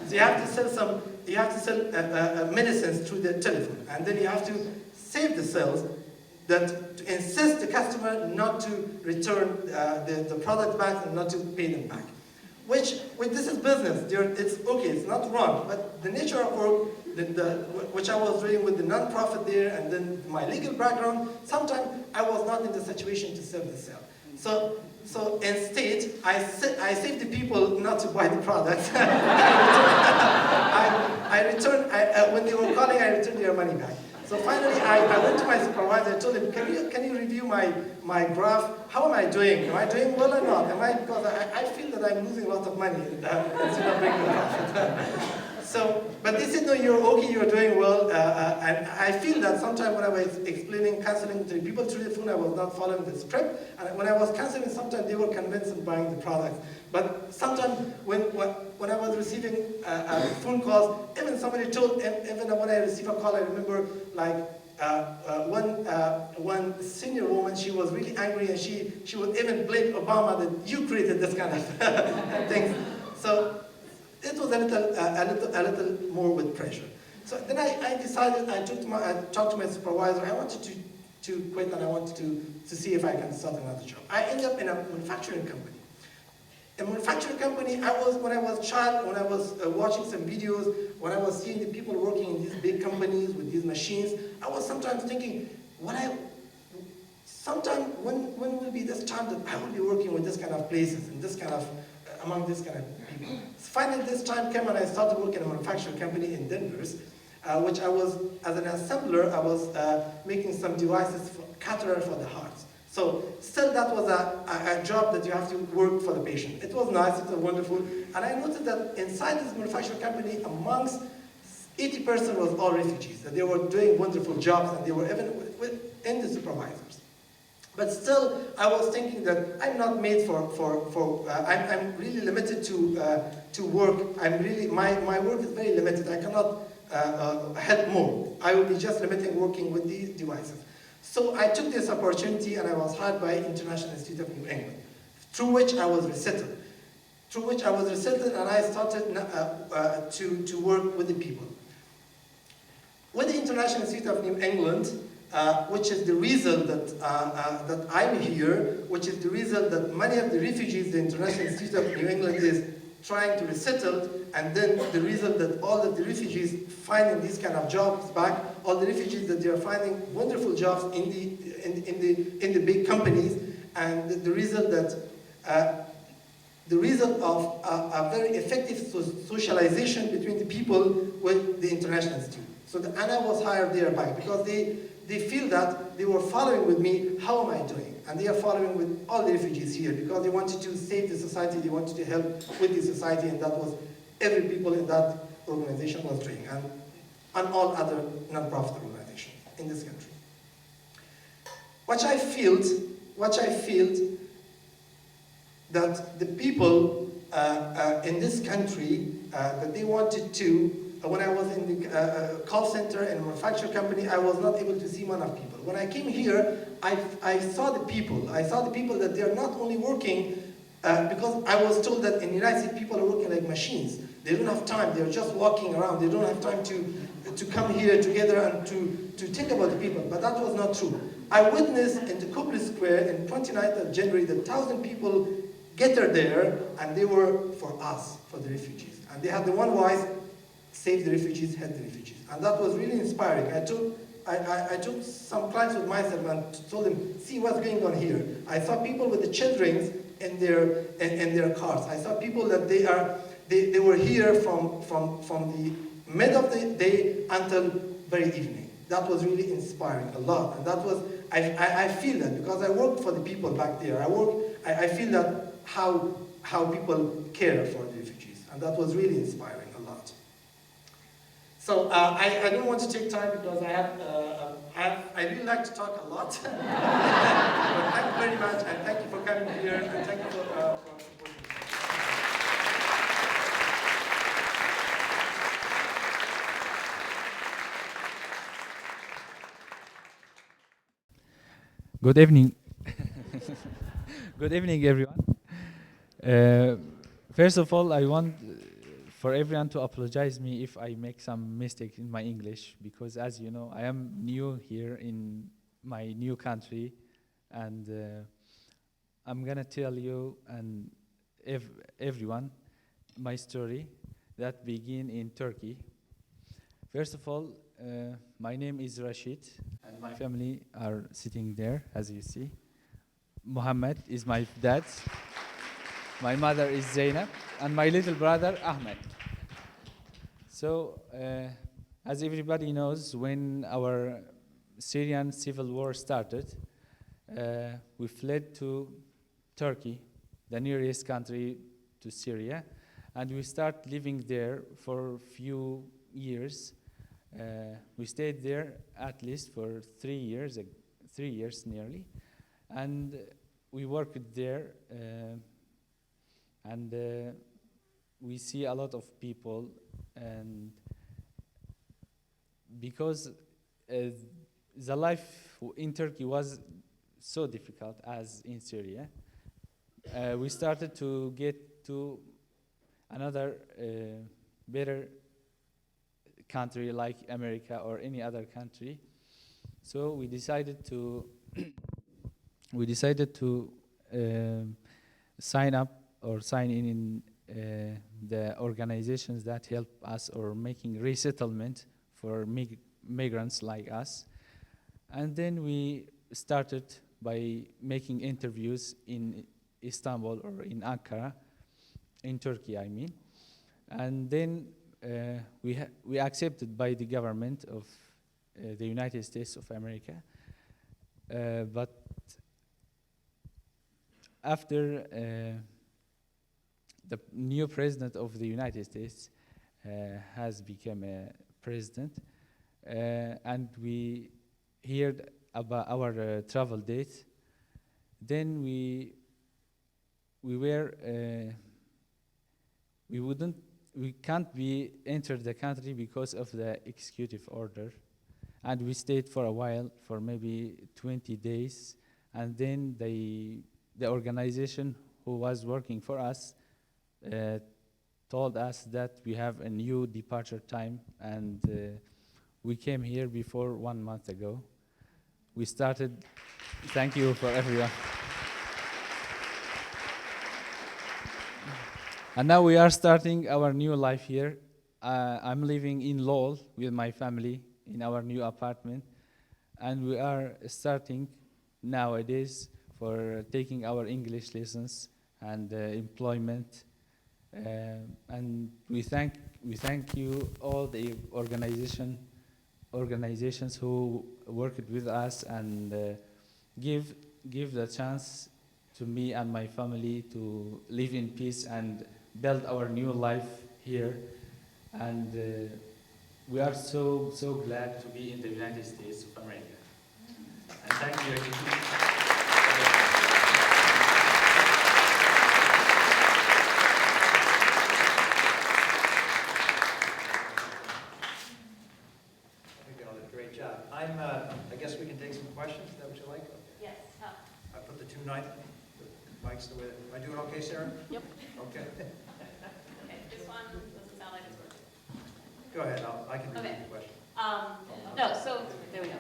So you have to sell medicines through the telephone, and then you have to save the sales, that to insist the customer not to return the product back and not to pay them back. Which this is business. It's okay, it's not wrong, but the nature of work, which I was doing with the non-profit there, and then my legal background, sometimes I was not in the situation to serve the sale. So instead, I saved the people not to buy the product. I returned, when they were calling, I returned their money back. So finally, I went to my supervisor. I told him, can you review my graph? How am I doing? Am I doing well or not? Because I feel that I'm losing a lot of money instead of bringing profit. But they said, no, you're okay, you're doing well. And I feel that sometimes when I was explaining, counseling to people through the phone, I was not following the script. And when I was counseling, sometimes they were convinced of buying the product. But sometimes when I was receiving phone calls, even somebody told, even when I receive a call, I remember like one senior woman, she was really angry, and she would even blame Obama that you created this kind of things. So it was a little more with pressure. So then I decided, I talked to my supervisor. I wanted to quit, and I wanted to see if I can start another job. I ended up in a manufacturing company. A manufacturing company, when I was a child, when I was watching some videos, when I was seeing the people working in these big companies with these machines, I was sometimes thinking, when will be this time that I will be working with this kind of places and this kind of, among this kind of people? Finally, this time came, and I started working in a manufacturing company in Denver, which I was, as an assembler, I was making some devices for catheter for the hearts. So still that was a job that you have to work for the patient. It was nice, it was wonderful. And I noticed that inside this manufacturing company, amongst 80% was all refugees, that they were doing wonderful jobs, and they were even within the supervisors. But still, I was thinking that I'm not made I'm really limited to work. My work is very limited. I cannot help more. I will be just limiting working with these devices. So I took this opportunity, and I was hired by International Institute of New England, through which I was resettled. And I started to work with the people. With the International Institute of New England, which is the reason that I'm here, which is the reason that many of the refugees the International Institute of New England is trying to resettle, and then the reason that all of the refugees finding these kind of jobs back, all the refugees that they are finding wonderful jobs in the big companies, and the reason that the result of a very effective socialization between the people with the International Institute. So and I was hired there back because they feel that they were following with me, how am I doing? And they are following with all the refugees here because they wanted to save the society, they wanted to help with the society, and that was every people in that organization was doing, and all other non-profit organizations in this country. What I feel that the people in this country, that they wanted to, when I was in the call center and manufacturing company, I was not able to see one of people. When I came here, I saw the people. That they are not only working, because I was told that in the United States people are working like machines. They don't have time, they're just walking around. They don't have time to come here together and to think about the people, but that was not true. I witnessed in the Copley Square in 29th of January that 1,000 people gathered there, and they were for us, for the refugees. And they had the one voice, save the refugees, help the refugees. And that was really inspiring. I took some clients with myself and told them, see what's going on here. I saw people with the children in their cars. I saw people that they were here from the mid of the day until very evening. That was really inspiring a lot, and that was I feel that because I worked for the people back there. I feel that how people care for the refugees, and that was really inspiring a lot. So I don't want to take time because I really like to talk a lot. But thank you very much, and thank you for coming here, and thank you for supporting me. Good evening. Good evening, everyone. First of all, I want for everyone to apologize me if I make some mistake in my English, because as you know, I am new here in my new country, and I'm gonna tell you and everyone my story that begin in Turkey. First of all, my name is Rashid, and my family are sitting there, as you see. Muhammad is my dad. My mother is Zainab, and my little brother, Ahmed. So, as everybody knows, when our Syrian civil war started, we fled to Turkey, the nearest country to Syria, and we started living there for a few years. We stayed there at least for 3 years nearly, and we worked there, and we see a lot of people, and because the life in Turkey was so difficult as in Syria, we started to get to another better country like America or any other country. So we decided to sign up or sign in the organizations that help us or making resettlement for migrants like us. And then we started by making interviews in Istanbul or in Ankara, in Turkey, I mean. And then we accepted by the government of the United States of America. But after the new president of the United States has become a president, and we heard about our travel date, then we can't be entered the country because of the executive order, and we stayed for a while, for maybe 20 days, and then the organization who was working for us told us that we have a new departure time, and we came here before 1 month ago. We started, thank you for everyone. And now we are starting our new life here. I'm living in Lowell with my family in our new apartment, and we are starting nowadays for taking our English lessons and employment. And we thank you all the organizations who worked with us and give the chance to me and my family to live in peace and build our new life here. And we are so glad to be in the United States of America. And thank you again. Great job. I guess we can take some questions. Is that what you like? Yes. I put the two mics the way. Am I doing okay, Sarah? Yep. Okay. Okay, this one doesn't sound like it's working. Go ahead. I can repeat Okay. the question. No, so there we go.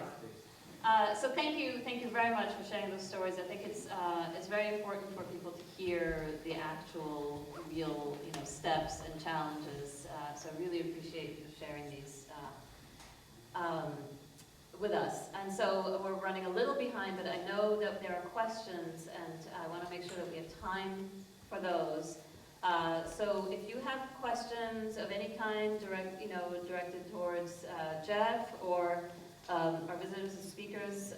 So thank you very much for sharing those stories. I think it's very important for people to hear the actual, real, steps and challenges. So I really appreciate you sharing these. with us. And so we're running a little behind, but I know that there are questions, and I want to make sure that we have time for those. So if you have questions of any kind directed towards Jeff or our visitors and speakers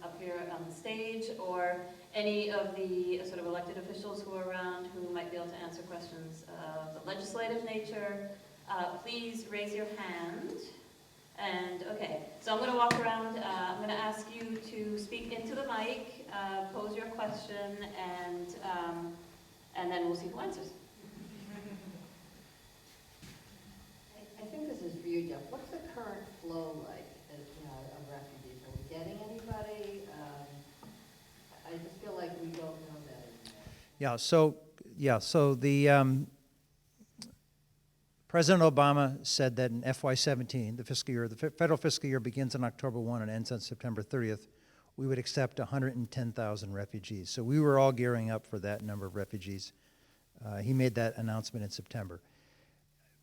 up here on the stage, or any of the sort of elected officials who are around who might be able to answer questions of the legislative nature, please raise your hand. And okay, so I'm going to walk around. I'm going to ask you to speak into the mic, pose your question, and then we'll see who answers. I think this is for you, Jeff. What's the current flow like of refugees? Are we getting anybody? I just feel like we don't know that anymore. So the President Obama said that in FY17, the fiscal year, the federal fiscal year begins on October 1 and ends on September 30th, we would accept 110,000 refugees. So we were all gearing up for that number of refugees. He made that announcement in September.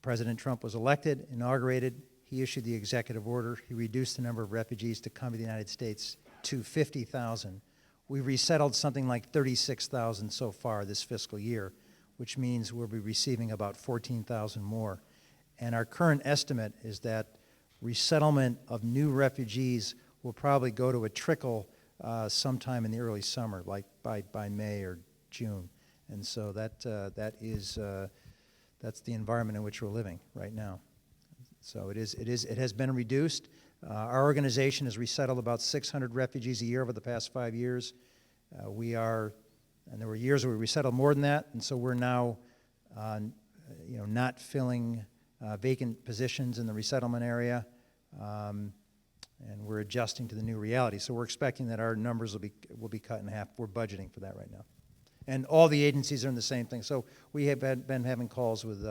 President Trump was elected, inaugurated. He issued the executive order. He reduced the number of refugees to come to the United States to 50,000. We resettled something like 36,000 so far this fiscal year, which means we'll be receiving about 14,000 more. And our current estimate is that resettlement of new refugees will probably go to a trickle sometime in the early summer, like by May or June. And so that's the environment in which we're living right now. So it has been reduced. Our organization has resettled about 600 refugees a year over the past 5 years. And there were years where we resettled more than that, and so we're now, not filling vacant positions in the resettlement area, and we're adjusting to the new reality. So we're expecting that our numbers will be cut in half. We're budgeting for that right now, and all the agencies are in the same thing. So we have been having calls with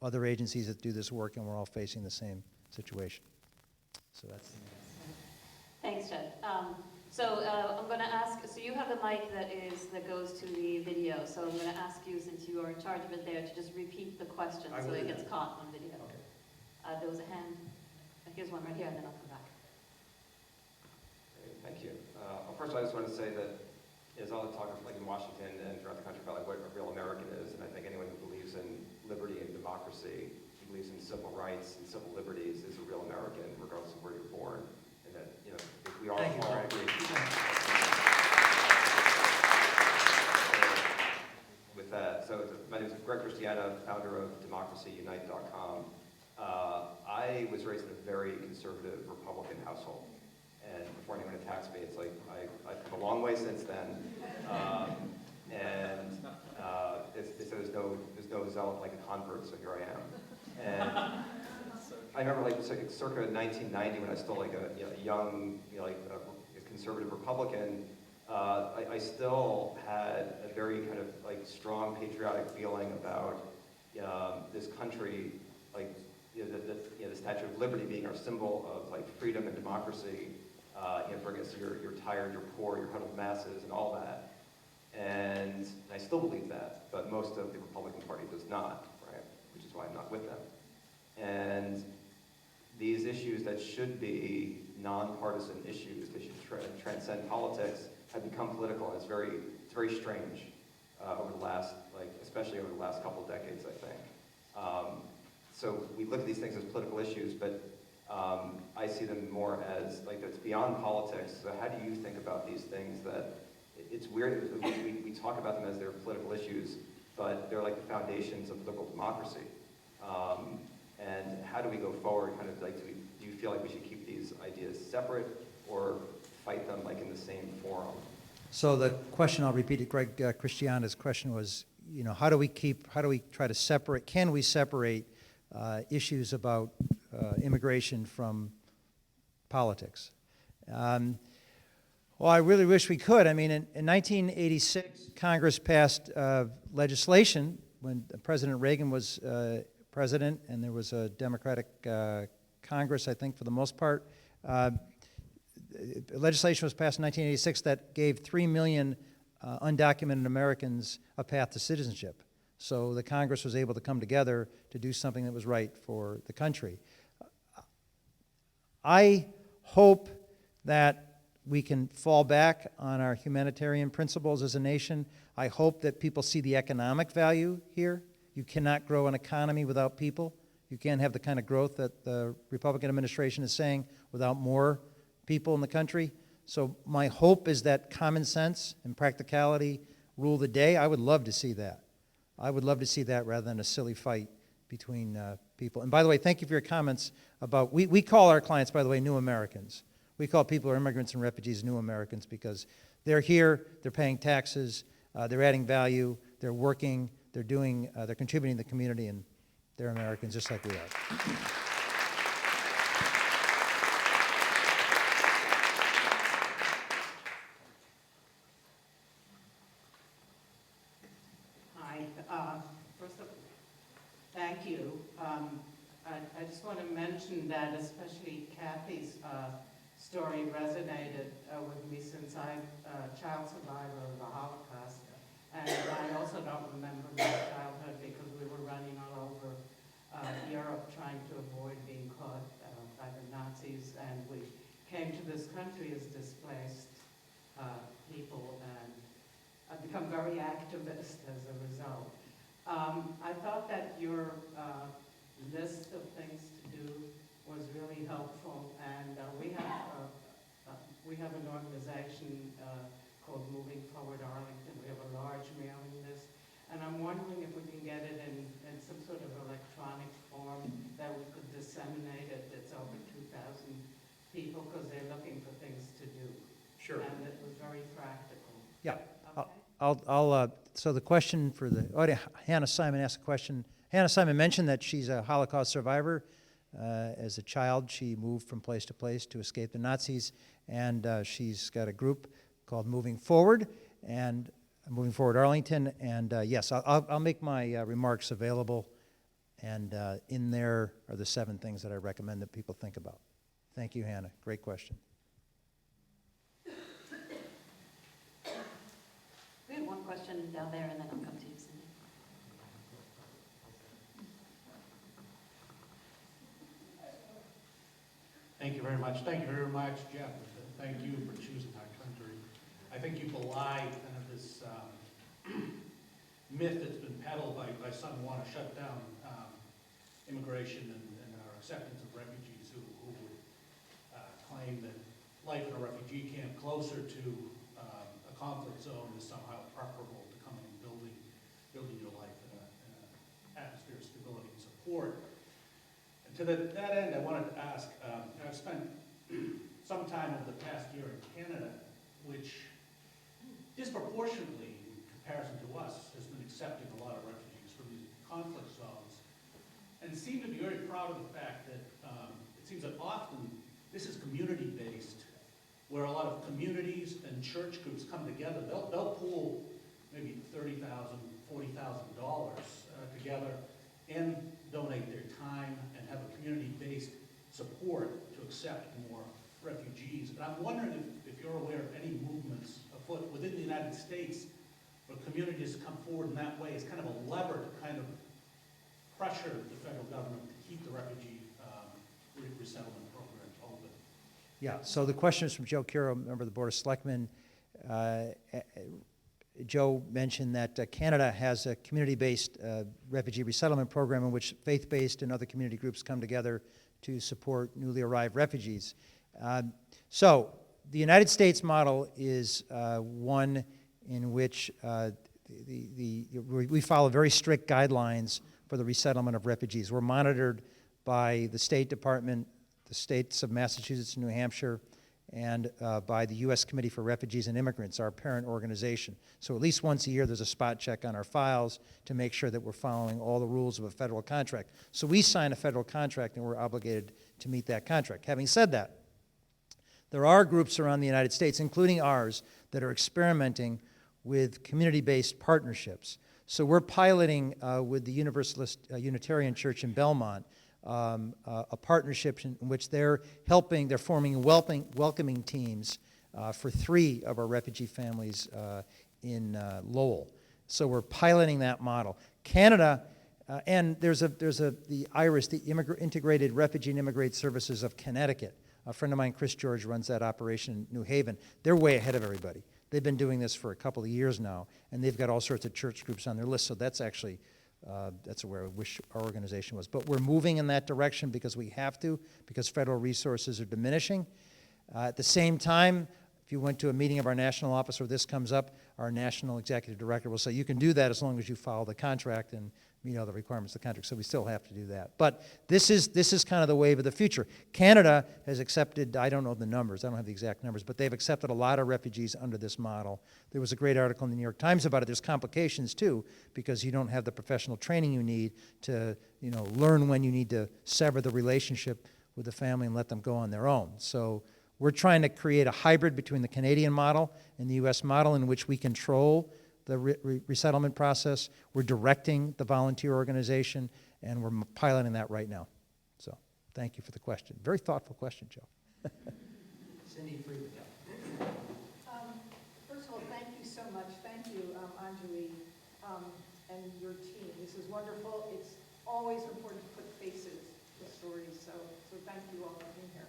other agencies that do this work, and we're all facing the same situation. So that's. Thanks, Jeff. So I'm going to ask, so you have the mic that goes to the video, so I'm going to ask you, since you are in charge of it there, to just repeat the question so it gets caught on video. Okay. There was a hand. Here's one right here, and then I'll come back. Great, thank you. Well, first, I just want to say that as all the talk like in Washington and throughout the country about like what a real American is, and I think anyone who believes in liberty and democracy, who believes in civil rights and civil liberties, is a real American, regardless of where you're born. And that, if we are all agree. With that, so my name is Greg Christiana, founder of DemocracyUnite.com. I was raised in a very conservative Republican household, and before anyone attacks me, it's like I've come a long way since then. They said there's no zealot like a convert, so here I am. And I remember circa 1990 when I was still like a young, a conservative Republican. I still had a very kind of like strong patriotic feeling about this country, the Statue of Liberty being our symbol of like freedom and democracy. Bring us you're tired, you're poor, you're huddled masses, and all that. And I still believe that, but most of the Republican Party does not, right? Which is why I'm not with them. And these issues that should be nonpartisan issues, they should transcend politics, have become political, and it's very strange over the last, especially over the last couple of decades, I think. So we look at these things as political issues, but I see them more as it's beyond politics. So how do you think about these things that it's weird, we talk about them as they're political issues, but they're like the foundations of liberal democracy. And how do we go forward? Kind of do you feel like we should keep these ideas separate or fight them in the same forum? So the question, I'll repeat it, Greg Christiana's question was, how do we try to separate, can we separate issues about immigration from politics? Well, I really wish we could. I mean, in 1986, Congress passed legislation when President Reagan was president, and there was a Democratic Congress, I think, for the most part. Legislation was passed in 1986 that gave 3 million undocumented Americans a path to citizenship. So the Congress was able to come together to do something that was right for the country. I hope that we can fall back on our humanitarian principles as a nation. I hope that people see the economic value here. You cannot grow an economy without people. You can't have the kind of growth that the Republican administration is saying without more people in the country. So my hope is that common sense and practicality rule the day. I would love to see that. I would love to see that rather than a silly fight between people. And by the way, thank you for your comments about, we call our clients, by the way, new Americans. We call people who are immigrants and refugees new Americans because they're here, they're paying taxes, they're adding value, they're working, they're contributing to the community, and they're Americans just like we are. Hi. First of all, thank you. I just want to mention that especially Kathy's story resonated with me since I'm a child survivor of the Holocaust. And I also don't remember my childhood because we were running all over Europe trying to avoid being caught by the Nazis. And we came to this country as displaced people, and I've become very activist as a result. I thought that your list of things to do was really helpful, and we have an organization called Moving Forward Arlington. We have a large mailing list, and I'm wondering if we can get it in some sort of electronic form that we could disseminate it. It's over 2,000 people because they're looking for things to do. Sure. And it was very practical. Yeah. Okay. So the question for the audience, Hannah Simon asked a question. Hannah Simon mentioned that she's a Holocaust survivor. As a child, she moved from place to place to escape the Nazis, and she's got a group called Moving Forward, and Moving Forward Arlington, and yes, I'll make my remarks available, and in there are the 7 things that I recommend that people think about. Thank you, Hannah. Great question. We have one question down there, and then I'll come to you, Cindy. Thank you very much. Thank you very much, Jeff. Thank you for choosing our country. I think you belie kind of this myth that's been peddled by some who want to shut down immigration and our acceptance of refugees who would claim that life in a refugee camp closer to a conflict zone is somehow preferable to coming and building your life in an atmosphere of stability and support. And to that end, I wanted to ask, I've spent some time over the past year in Canada, which disproportionately, in comparison to us, has been accepting a lot of refugees from these conflict zones, and seem to be very proud of the fact that it seems that often this is community-based, where a lot of communities and church groups come together. They'll pool maybe $30,000, $40,000 together and donate their time and have a community-based support to accept more refugees. And I'm wondering if you're aware of any movements afoot within the United States where communities come forward in that way as kind of a lever to kind of pressure the federal government to keep the refugee resettlement program open. Yeah, so the question is from Joe Curo, member of the Board of Selectmen. Joe mentioned that Canada has a community-based refugee resettlement program in which faith-based and other community groups come together to support newly arrived refugees. So the United States model is one in which we follow very strict guidelines for the resettlement of refugees. We're monitored by the State Department, the states of Massachusetts and New Hampshire, and by the U.S. Committee for Refugees and Immigrants, our parent organization. So at least once a year there's a spot check on our files to make sure that we're following all the rules of a federal contract. So we sign a federal contract and we're obligated to meet that contract. Having said that, there are groups around the United States, including ours, that are experimenting with community-based partnerships. So we're piloting with the Universalist Unitarian Church in Belmont a partnership in which they're forming welcoming teams for 3 of our refugee families in Lowell. So we're piloting that model. Canada, and there's the IRIS, the Integrated Refugee and Immigrant Services of Connecticut, A friend of mine, Chris George, runs that operation in New Haven. They're way ahead of everybody. They've been doing this for a couple of years now, and they've got all sorts of church groups on their list, so that's actually, that's where I wish our organization was. But we're moving in that direction because we have to, because federal resources are diminishing. At the same time, if you went to a meeting of our national office where this comes up, our national executive director will say, you can do that as long as you follow the contract and meet all the requirements of the contract, so we still have to do that. But this is kind of the wave of the future. Canada has accepted, I don't know the numbers, I don't have the exact numbers, but they've accepted a lot of refugees under this model. There was a great article in the New York Times about it. There's complications too, because you don't have the professional training you need to, learn when you need to sever the relationship with the family and let them go on their own. So we're trying to create a hybrid between the Canadian model and the U.S. model in which we control the resettlement process. We're directing the volunteer organization, and we're piloting that right now. So thank you for the question. Very thoughtful question, Joe. Cindy Freeman. First of all, thank you so much. Thank you, Anjali, and your team. This is wonderful. It's always important to put faces to stories, so thank you all for being here.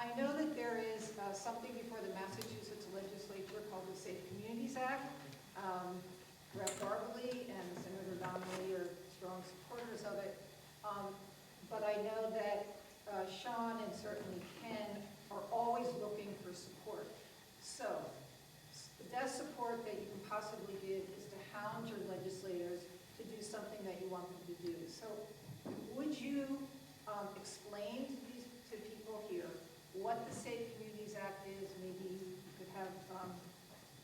I know that there is something before the Massachusetts legislature called the Safe Communities Act. Rep. Bartley and Senator Donnelly are strong supporters of it. But I know that Sean and certainly Ken are always looking for support. So the best support that you can possibly give is to hound your legislators to do something that you want them to do. So would you explain to people here what the Safe Communities Act is? Maybe you could have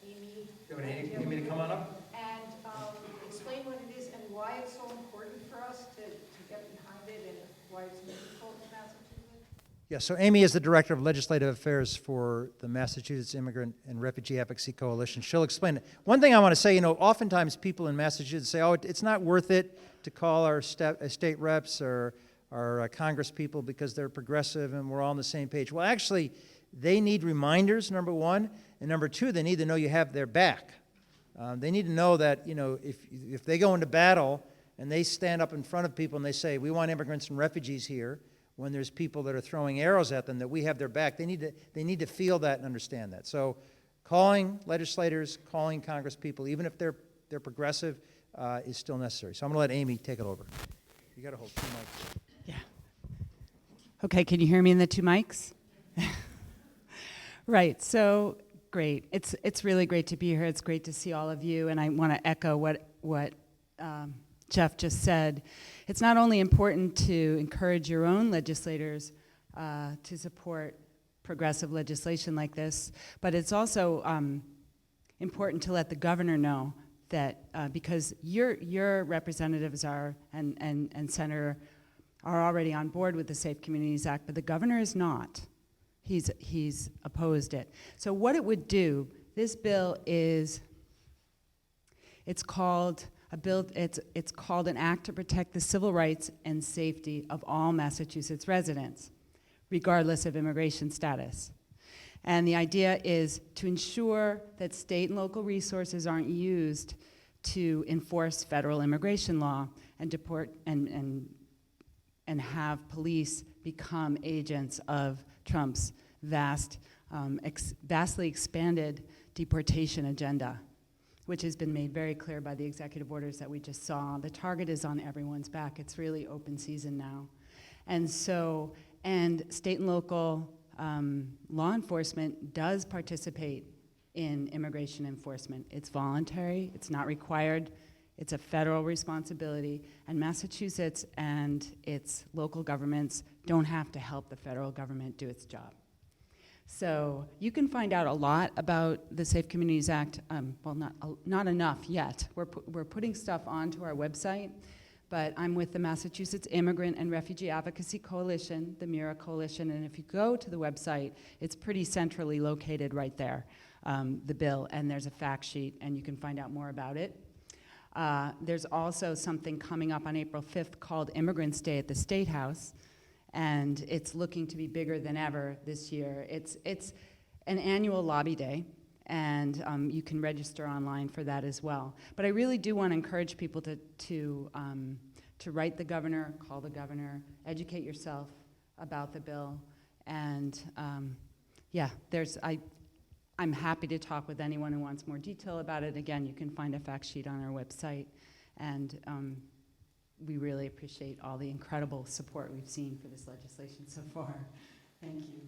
Amy. You want me to come on up? And explain what it is and why it's so important for us to get behind it and why it's meaningful to Massachusetts. Yeah, so Amy is the Director of Legislative Affairs for the Massachusetts Immigrant and Refugee Advocacy Coalition. She'll explain it. One thing I want to say, oftentimes people in Massachusetts say, oh, it's not worth it to call our state reps or our Congress people because they're progressive and we're all on the same page. Well, actually, they need reminders, number one, and number two, they need to know you have their back. They need to know that, if they go into battle and they stand up in front of people and they say, we want immigrants and refugees here, when there's people that are throwing arrows at them, that we have their back, they need to feel that and understand that. So calling legislators, calling Congress people, even if they're progressive, is still necessary. So I'm going to let Amy take it over. You got to hold 2 mics. Yeah. Okay, can you hear me in the 2 mics? Right, so great. It's really great to be here. It's great to see all of you, and I want to echo what Jeff just said. It's not only important to encourage your own legislators to support progressive legislation like this, but it's also important to let the governor know that because your representatives are and Senator are already on board with the Safe Communities Act, but the governor is not. He's opposed it. So what it would do, this bill is, it's called an act to protect the civil rights and safety of all Massachusetts residents, regardless of immigration status. And the idea is to ensure that state and local resources aren't used to enforce federal immigration law and deport and have police become agents of Trump's vastly expanded deportation agenda, which has been made very clear by the executive orders that we just saw. The target is on everyone's back. It's really open season now. And so, state and local law enforcement does participate in immigration enforcement. It's voluntary, it's not required, it's a federal responsibility, and Massachusetts and its local governments don't have to help the federal government do its job. So you can find out a lot about the Safe Communities Act. Well, not enough yet. We're putting stuff onto our website, but I'm with the Massachusetts Immigrant and Refugee Advocacy Coalition, the MIRA Coalition, and if you go to the website, it's pretty centrally located right there, the bill, and there's a fact sheet, and you can find out more about it. There's also something coming up on April 5th called Immigrants Day at the State House, and it's looking to be bigger than ever this year. It's an annual lobby day, and you can register online for that as well. But I really do want to encourage people to write the governor, call the governor, educate yourself about the bill, And yeah, I'm happy to talk with anyone who wants more detail about it. Again, you can find a fact sheet on our website. And we really appreciate all the incredible support we've seen for this legislation so far. Thank you.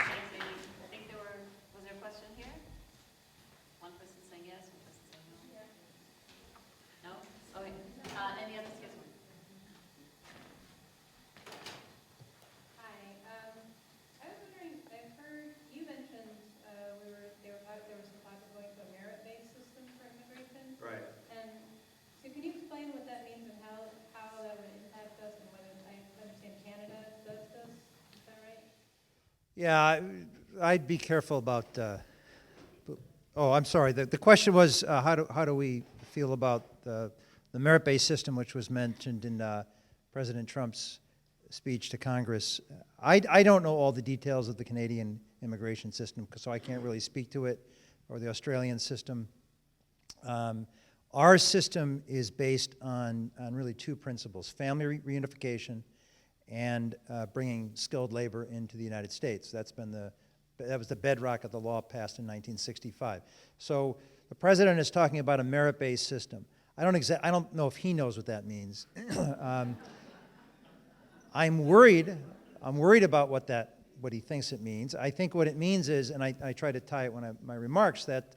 Was there a question here? One person saying yes, one person saying no? No? Okay. Any other skills? Hi. I was wondering, I've heard you mentioned there was some talk of going to a merit-based system for immigration. Right. And so can you explain what that means and how that would impact us and whether I understand Canada does this? Is that right? Yeah, I'd be careful about, oh, I'm sorry. The question was, how do we feel about the merit-based system, which was mentioned in President Trump's speech to Congress. I don't know all the details of the Canadian immigration system, so I can't really speak to it, or the Australian system. Our system is based on really two principles: family reunification and bringing skilled labor into the United States. That was the bedrock of the law passed in 1965. So the president is talking about a merit-based system. I don't know if he knows what that means. I'm worried about what he thinks it means. I think what it means is, and I try to tie it in my remarks, that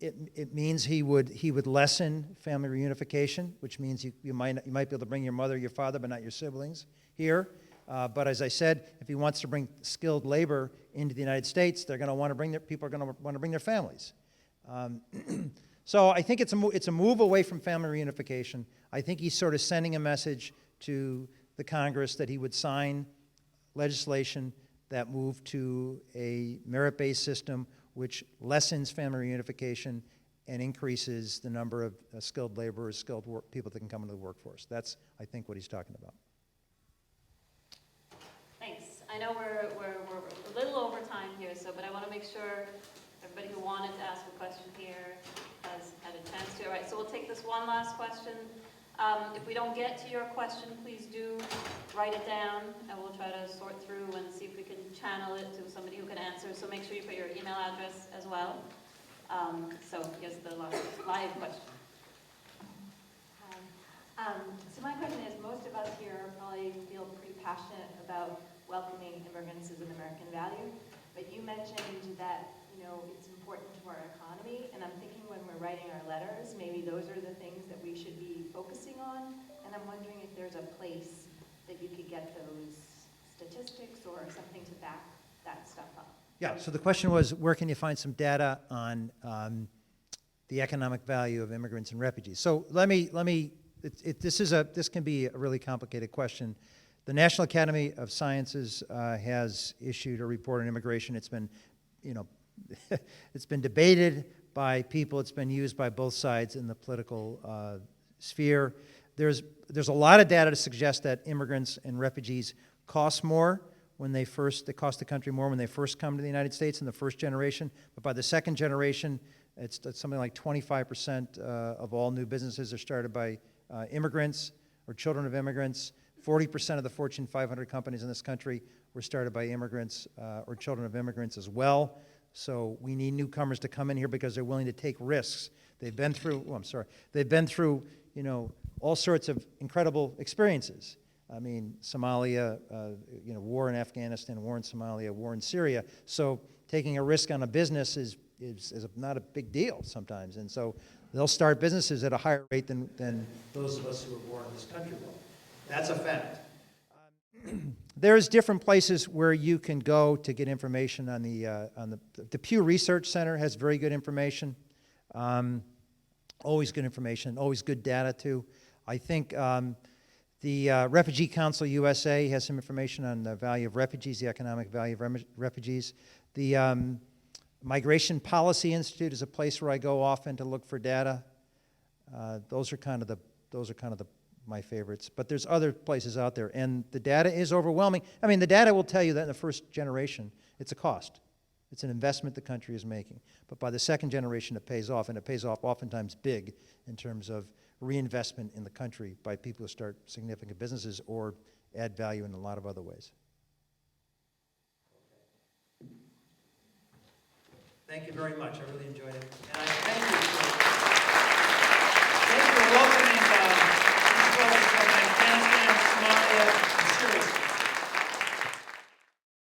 it means he would lessen family reunification, which means you might be able to bring your mother, your father, but not your siblings here. But as I said, if he wants to bring skilled labor into the United States, people are going to want to bring their families. So I think it's a move away from family reunification. I think he's sort of sending a message to the Congress that he would sign legislation that moved to a merit-based system which lessens family reunification and increases the number of skilled laborers, people that can come into the workforce. That's, I think, what he's talking about. Thanks. I know we're a little over time here, but I want to make sure everybody who wanted to ask a question here has had a chance to. All right, so we'll take this one last question. If we don't get to your question, please do write it down, and we'll try to sort through and see if we can channel it to somebody who can answer. So make sure you put your email address as well. So here's the live question. So my question is, most of us here probably feel pretty passionate about welcoming immigrants as an American value, but you mentioned that, it's important to our economy, and I'm thinking when we're writing our letters, maybe those are the things that we should be focusing on, and I'm wondering if there's a place that you could get those statistics or something to back that stuff up. Yeah, so the question was, where can you find some data on the economic value of immigrants and refugees? So this can be a really complicated question. The National Academy of Sciences has issued a report on immigration. It's been, it's been debated by people. It's been used by both sides in the political sphere. There's a lot of data to suggest that immigrants and refugees cost more they cost the country more when they first come to the United States in the first generation. But by the second generation, it's something like 25% of all new businesses are started by immigrants or children of immigrants. 40% of the Fortune 500 companies in this country were started by immigrants or children of immigrants as well. So we need newcomers to come in here because they're willing to take risks. They've been through, all sorts of incredible experiences. I mean, Somalia, war in Afghanistan, war in Somalia, war in Syria. So taking a risk on a business is not a big deal sometimes. And so they'll start businesses at a higher rate than those of us who were born in this country will. That's a fact. There's different places where you can go to get information on the Pew Research Center has very good information. Always good information, always good data too. I think the Refugee Council USA has some information on the value of refugees, the economic value of refugees. The Migration Policy Institute is a place where I go often to look for data. Those are kind of my favorites. But there's other places out there, and the data is overwhelming. I mean, the data will tell you that in the first generation, it's a cost. It's an investment the country is making. But by the second generation, it pays off, and it pays off oftentimes big in terms of reinvestment in the country by people who start significant businesses or add value in a lot of other ways. Thank you very much. I really enjoyed it. And